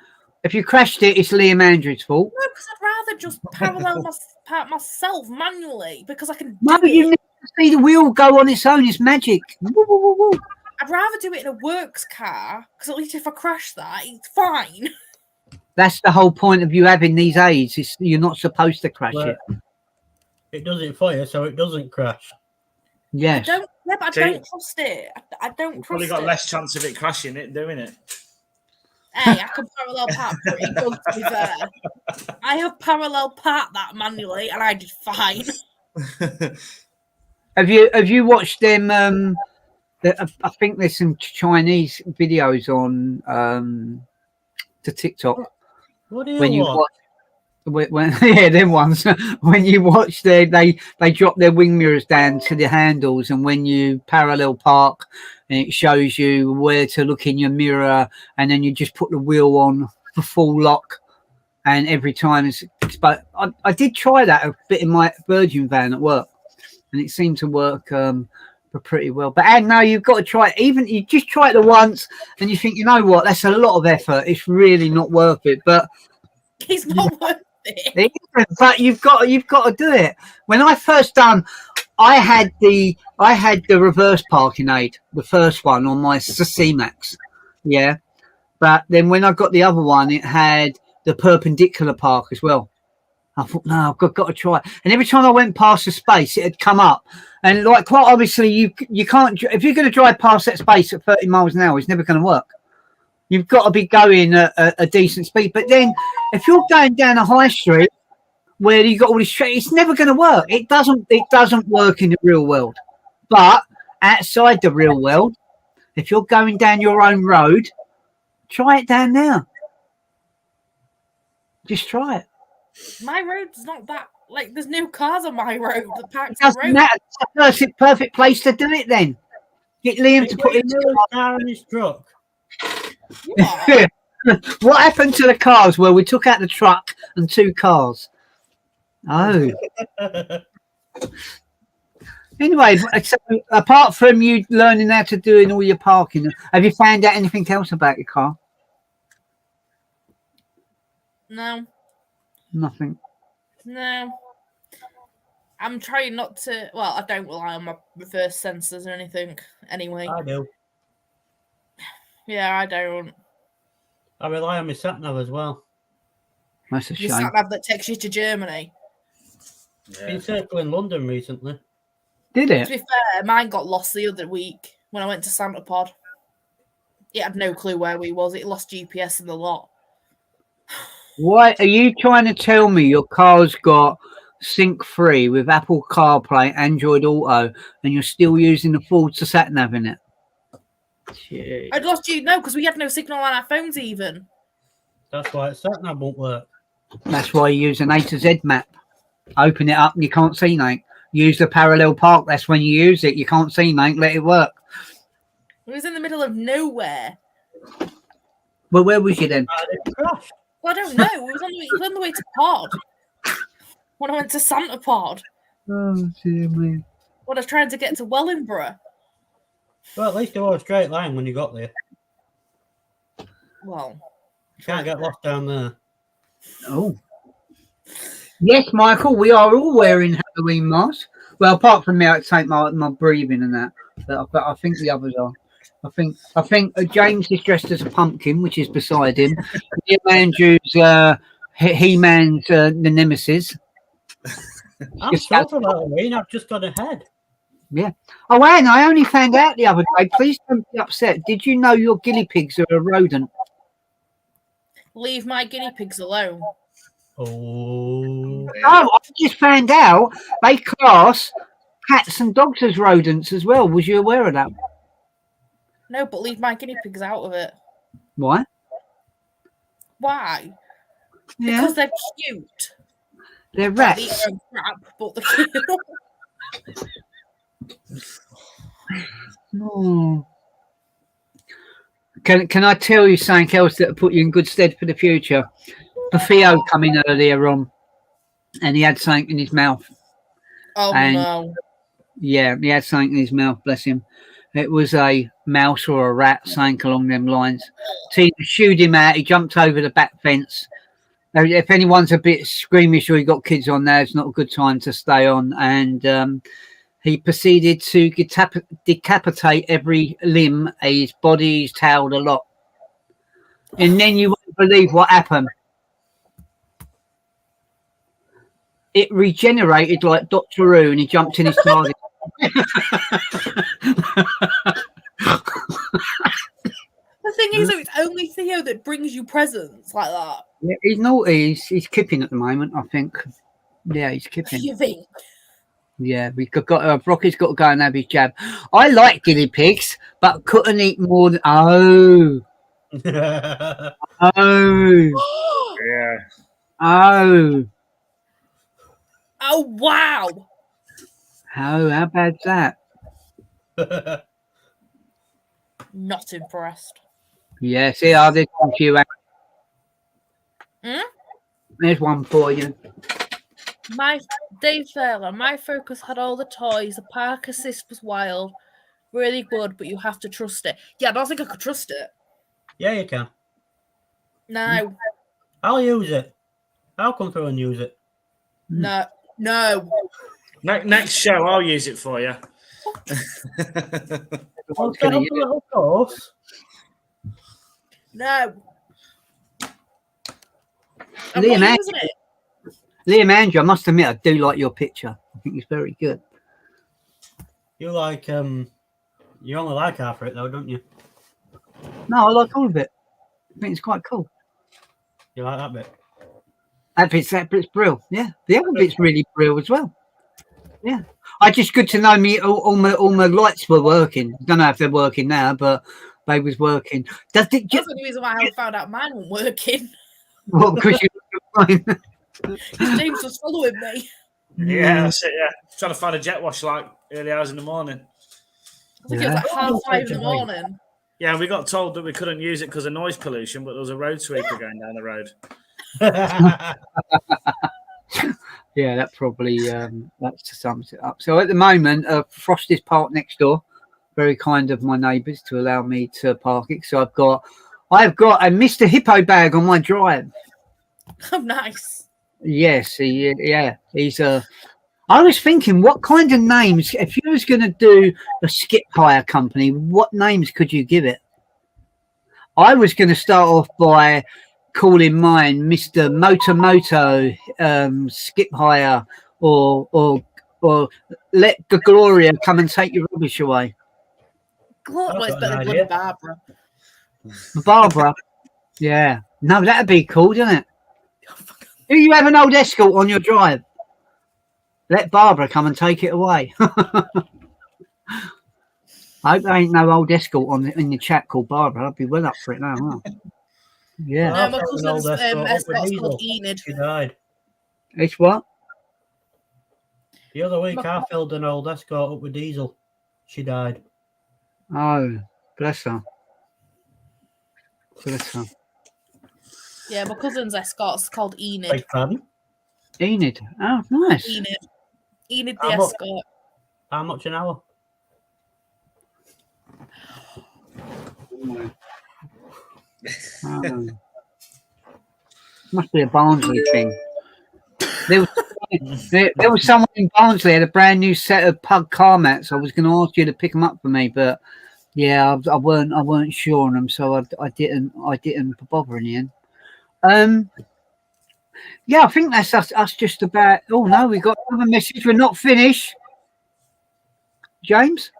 If you crashed it, it's Liam Andrews' fault. No, because I'd rather just parallel park myself manually because I can No, do you it. need to see the wheel go on its own. It's magic. Woo, woo, woo, woo. I'd rather do it in a works car because at least if I crash that, it's fine. That's the whole point of you having these aids. It's, you're not supposed to crash But it. it does it for you, so it doesn't crash. Yes. Yeah, but I See? don't trust it. I don't You've trust probably got it. less chance of it crashing it doing it. Hey, I can parallel park pretty good, to be fair. I have parallel parked that manually and I did fine. Have you watched them? I think there's some Chinese videos on the TikTok What do you when you want? watch. When yeah, them ones. When you watch they drop their wing mirrors down to the handles, and when you parallel park, and it shows you where to look in your mirror, and then you just put the wheel on for full lock, and every time it's. But I did try that a bit in my Virgin van at work, and it seemed to work pretty well. But and now you've got to try it. Even you just try it the once, and you think, you know what, that's a lot of effort. It's really not worth it. But It's not worth it. but you've got to do it. When I first done, I had the reverse parking aid, the first one on my C-Max, yeah. But then when I got the other one, it had the perpendicular park as well. I thought, no, I've got to try it. And every time I went past the space, it had come up. And like quite obviously, you can't, if you're going to drive past that space at 30 miles an hour, it's never going to work. You've got to be going at a decent speed. But then if you're going down a high street where you've got all this straight, it's never going to work. It doesn't work in the real world. But outside the real world, if you're going down your own road, try it down there. Just try it. My road's not that, like, there's no cars on my road that parks It the doesn't road. matter. It's a perfect place to do it then. Get Liam to put His his car in his truck. What? What happened to the cars? Well, we took out the truck and 2 cars. Oh. Anyway, so apart from you learning how to do all your parking, have you found out anything else about your car? No. Nothing. No. I'm trying not to. Well, I don't rely on my reverse sensors or anything. Anyway, I do. yeah, I don't. I rely on my sat nav as well. That's a Your shame. sat nav that takes you to Germany. Been circling London recently. Did To it? be fair, mine got lost the other week when I went to Santa Pod. It had no clue where we was. It lost GPS in the lot. Why are you trying to tell me your car's got sync free with Apple CarPlay, Android Auto, and you're still using the Ford sat nav in it? Shit. I'd lost you because we had no signal on our phones even. That's why sat nav won't work. That's why you use an A to Z map. Open it up and you can't see nothing. Use the parallel park. That's when you use it. You can't see nothing. Let it work. It was in the middle of nowhere. Well, where was you then? It crashed. Well, I don't know. It was on the way to Pod. When I went to Santa Pod. Oh, dear me. When I was trying to get to Wellingborough. Well, at least it was a straight line when you got there. Well, You can't get lost down there. Oh. Yes, Michael, we are all wearing Halloween masks. Well, apart from me, I take my breathing and that. But I think the others are. I think James is dressed as a pumpkin, which is beside him. Liam Andrews, He-Man's the nemesis. I'm sorry for Halloween. I've just got ahead. Yeah. Oh, Anne, I only found out the other day. Please don't be upset. Did you know your guinea pigs are a rodent? leave my guinea pigs alone. Oh. Oh, I just found out they class cats and dogs as rodents as well. Was you aware of that? No, but leave my guinea pigs out of it. Why? Why? Yeah, Because they're cute. they're They eat rats. their own crap, but they're cute. Oh. Can I tell you something else that will put you in good stead for the future? Theo come in earlier on, and he had something in his mouth. Oh And- no. Yeah, he had something in his mouth. Bless him. It was a mouse or a rat, something along them lines. Tina shooed him out. He jumped over the back fence. Now, if anyone's a bit squeamish or you got kids on there, it's not a good time to stay on. And he proceeded to decapitate every limb, his body, his tail, a lot. And then you won't believe what happened. It regenerated like Doctor Who, and he jumped in his target. The thing is, though, it's only Theo that brings you presents like that. Yeah, he's naughty. He's kipping at the moment, I think. Yeah, he's kipping. You think? Yeah, we got Rocky's got to go and have his jab. I like guinea pigs, but couldn't eat more than oh. Yeah. Oh, Oh wow! how bad's that? Not impressed. Yeah, see how this one for you. Hmm? There's one for you. My Dave Fairler, my focus had all the toys. The park assist was wild, really good, but you have to trust it. Yeah, I don't think I could trust it. Yeah, you can. No, I'll use it. I'll come through and use it. no, no. Next show, I'll use it for you. I'll set up a little course. No. I'm Liam, not using it. Liam Andrew, I must admit, I do like your picture. I think it's very good. You like you only like half of it though, don't you? No, I like all of it. I think it's quite cool. You like that bit? That bit's brill. Yeah, the other bit's really brill as well. Yeah, I just good to know me. All my lights were working. Don't know if they're working now, but they was working. Does it That's just the reason why I found out mine wasn't working. well, because you fine. Because James was following me. Yeah, that's it. Yeah, trying to find a jet wash like early hours in the morning. I think it was like Yeah. 5:30 in the morning. Yeah, we got told that we couldn't use it because of noise pollution, but there was a road sweeper going down the road. Yeah, that probably that sums it up. So at the moment, Frosty's parked next door. Very kind of my neighbours to allow me to park it. So I've got a Mr. Hippo bag on my drive. Oh, nice. Yes, he's I was thinking, what kind of names, if you was going to do a skip hire company, what names could you give it? I was going to start off by calling mine Mr. Moto skip hire, or let the Gloria come and take your rubbish away. Well, it's got better an than idea. Barbara. Barbara. Yeah. No, that'd be cool, doesn't it? Do you have an old Escort on your drive? Let Barbara come and take it away. I hope there ain't no old Escort in the chat called Barbara. I'd be well up for it now. Huh? Yeah. Well, No, my I've got an cousin's old Escort up with escort's diesel. called Enid. She died. It's what? The other week, I filled an old Escort up with diesel. She died. Oh, bless her. Bless her. Yeah, my cousin's escort's called Enid. Beg pardon? Enid. Oh, nice. Enid. Enid the How much? escort. How much an hour? Oh. Must be a Barnsley thing. There was someone in Barnsley had a brand new set of pug car mats. I was going to ask you to pick them up for me, but yeah, I weren't sure on them, so I didn't bother in the end. Yeah, I think that's us just about. Oh no, we got another message. We're not finished. James?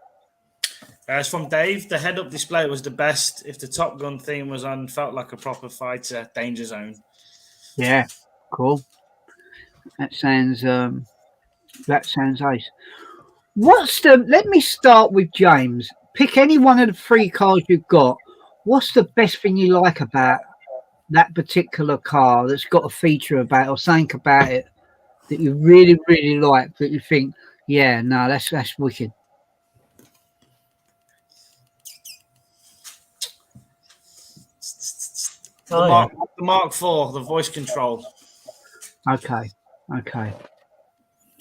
It's from Dave. The head-up display was the best. If the Top Gun theme was on, felt like a proper fighter. Danger Zone. Yeah, cool. That sounds ace. Let me start with James. Pick any one of the three cars you've got. What's the best thing you like about that particular car that's got a feature about or something about it that you really, really like, that you think, yeah, no, that's wicked? The Mark IV, the voice control. Okay.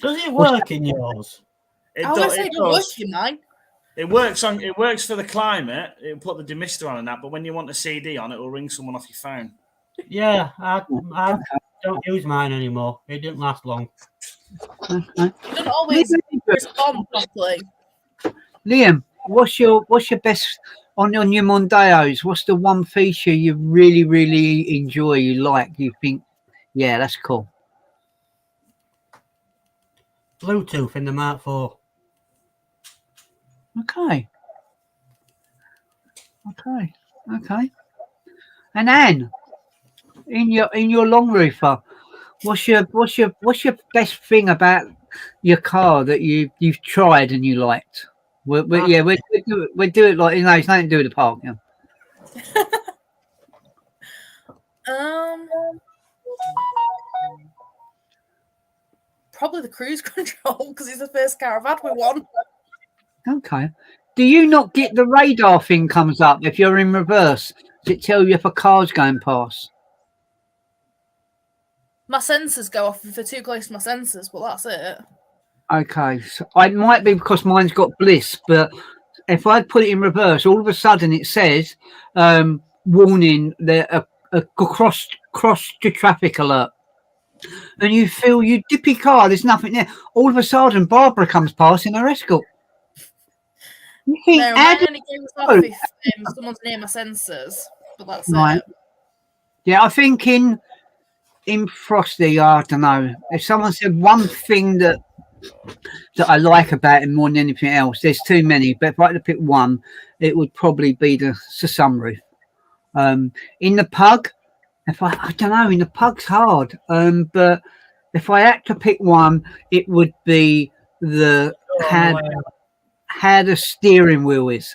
Does it work in yours? It I was does. going to say, It it works does. in mine. It works for the climate. It'll put the demister on and that, but when you want a CD on, it will ring someone off your phone. Yeah, I don't use mine anymore. It didn't last long. Okay. You don't always respond properly. Liam, what's your best on your Mondeos? What's the one feature you really, really enjoy? You like? You think, yeah, that's cool. Bluetooth in the Mark IV. Okay. And Anne, in your long roofer, what's your best thing about your car that you've tried and you liked? We'll do it like, it's nothing to do with the park. Yeah. Probably the cruise control, because it's the first car I've had with one. Okay. Do you not get the radar thing comes up if you're in reverse? Does it tell you if a car's going past? My sensors go off if they're too close to my sensors, but that's it. Okay. So it might be because mine's got bliss, but if I put it in reverse, all of a sudden it says warning, a cross to traffic alert. And you feel you dip your car, there's nothing there. All of a sudden Barbara comes past in her Escort. You think, No, mine only goes off if someone's near my sensors, but that's right. it. Yeah, I think in Frosty, I don't know. If someone said one thing that I like about it more than anything else, there's too many, but if I had to pick one, it would probably be the sunroof. In the Pug, I don't know, in the Pug's hard. But if I had to pick one, it would be how the steering wheel is,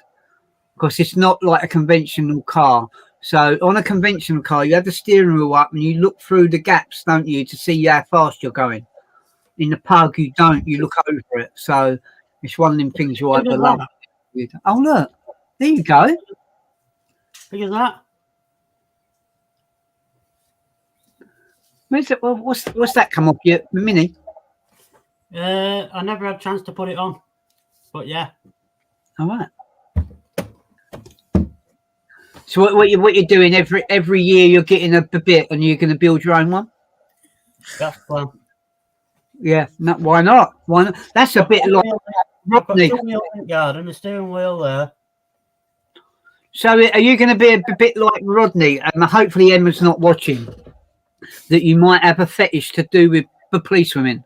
because it's not like a conventional car. So on a conventional car, you have the steering wheel up and you look through the gaps, don't you, to see how fast you're going. In the Pug, you don't. You look over it. So it's one of them things you either love. Oh, look. There you go. Look at that. Where's it? Well, what's that come off your Mini? I never had a chance to put it on. But yeah. All right. So what you're doing every year, you're getting a bit and you're going to build your own one? That's the plan. Yeah, no, why not? Why not? That's a bit like I've got Rodney. 2 wheel guard and the steering wheel there. So are you going to be a bit like Rodney? And hopefully Emma's not watching. That you might have a fetish to do with the police women.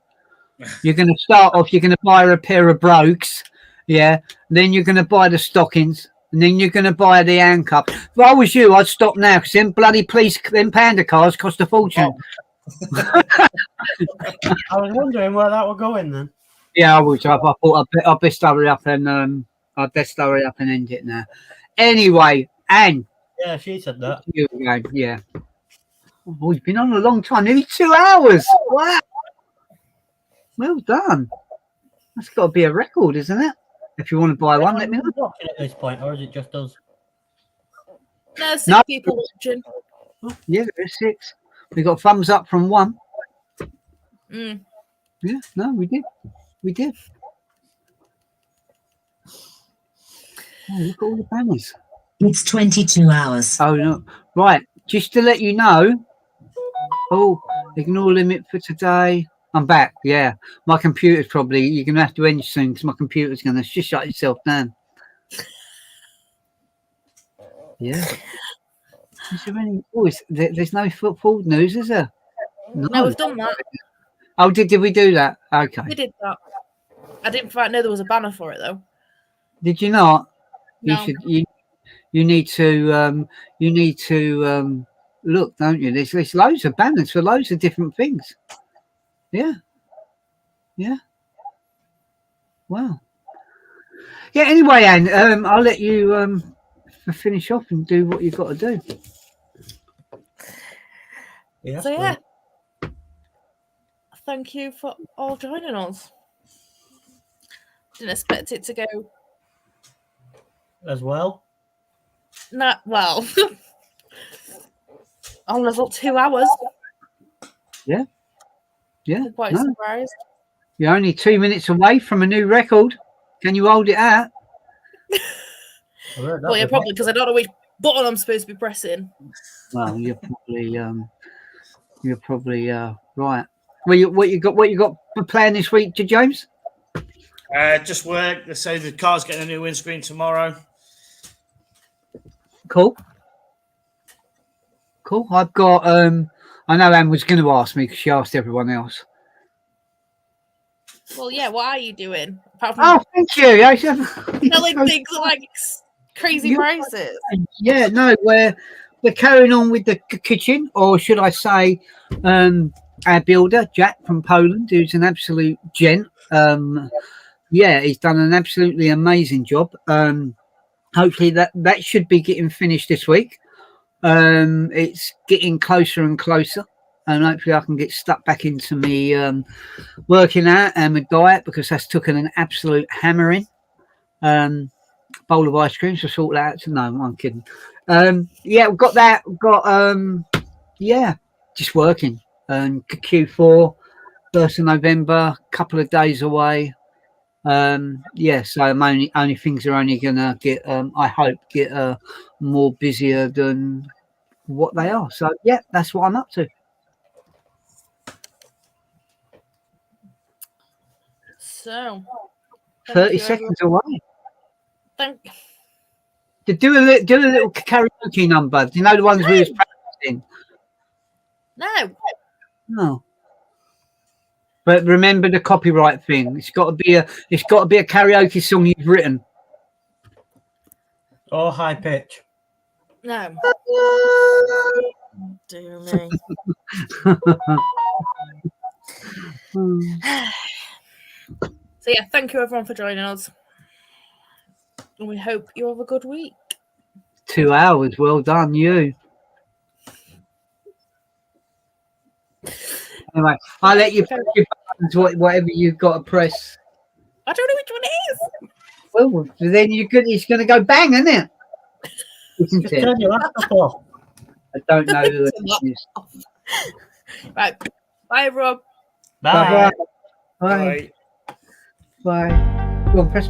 You're going to start off. You're going to buy her a pair of brogues, yeah. Then you're going to buy the stockings, and then you're going to buy the handcuffs. If I was you, I'd stop now because them bloody police, them panda cars cost a fortune. I was wondering where that would go in then. Yeah, I would. I thought I'd best hurry up and end it now. Anyway, Anne. Yeah, she said that. You again, yeah. Oh, you've been on a long time, nearly 2 hours. Wow. Well done. That's got to be a record, isn't it? If you want to buy one, let me know. Watching at this point, or is it just us? No, 6 No. people watching. Yeah, there's 6. We got thumbs up from 1. Mm. Yeah, no, we did. Oh, look at all the banners. It's 22 hours. Oh, no. Right, just to let you know. Oh, ignore limit for today. I'm back, yeah. My computer's probably, you're going to have to end soon because my computer's going to just shut itself down. Yeah. Is there any, there's no football news, is there? No, we've done that. Oh, did we do that? Okay. We did that. I didn't quite know there was a banner for it though. Did you not? No. You need to look, don't you? There's loads of banners for loads of different things. Yeah. Wow. Yeah. Anyway, Anne, I'll let you finish off and do what you've got to do. Yeah. So yeah. Thank you for all joining us. Didn't expect it to go. As well. Nah, well, almost 2 hours. Yeah. I'm quite No. surprised. You're only 2 minutes away from a new record. Can you hold it out? Well, yeah, probably because I don't know which button I'm supposed to be pressing. Well, you're probably right. What you got for plan this week, to James? Just work. They say the car's getting a new windscreen tomorrow. Cool. I've got I know Anne was going to ask me because she asked everyone else. Well, yeah, what are you doing? Apart from Oh, thank you. selling things at like crazy prices. Yeah, no, we're carrying on with the kitchen, or should I say, our builder Jack from Poland, who's an absolute gent. Yeah, he's done an absolutely amazing job. Hopefully that should be getting finished this week. It's getting closer and closer, and hopefully I can get stuck back into me working out and my diet, because that's taken an absolute hammering. Bowl of ice cream to sort that out. No, I'm kidding. Yeah, we've got that. We've got yeah, just working. Q4, 1st of November, couple of days away. Yeah, so I'm only things are only gonna get I hope get more busier than what they are. So yeah, that's what I'm up to. So 30 seconds away. Thank To do a little karaoke number. Do you know the ones we was practicing? No. No. But remember the copyright thing. It's got to be a karaoke song you've written. Or high pitch. No. Dear me. So yeah, thank you everyone for joining us. And we hope you have a good week. 2 hours. Well done, you. Anyway, I'll let you press your buttons, whatever you've got to press. I don't know which one it is. Well, then it's going to go bang, isn't it? Isn't Just it? turn your laptop off. I don't know who it is. Right. Bye everyone. Bye. Bye. Bye. Go on, press.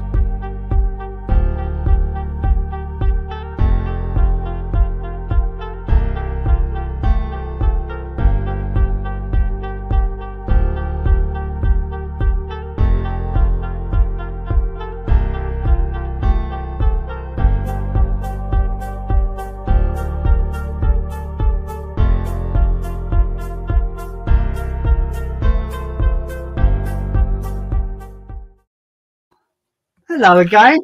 Hello again.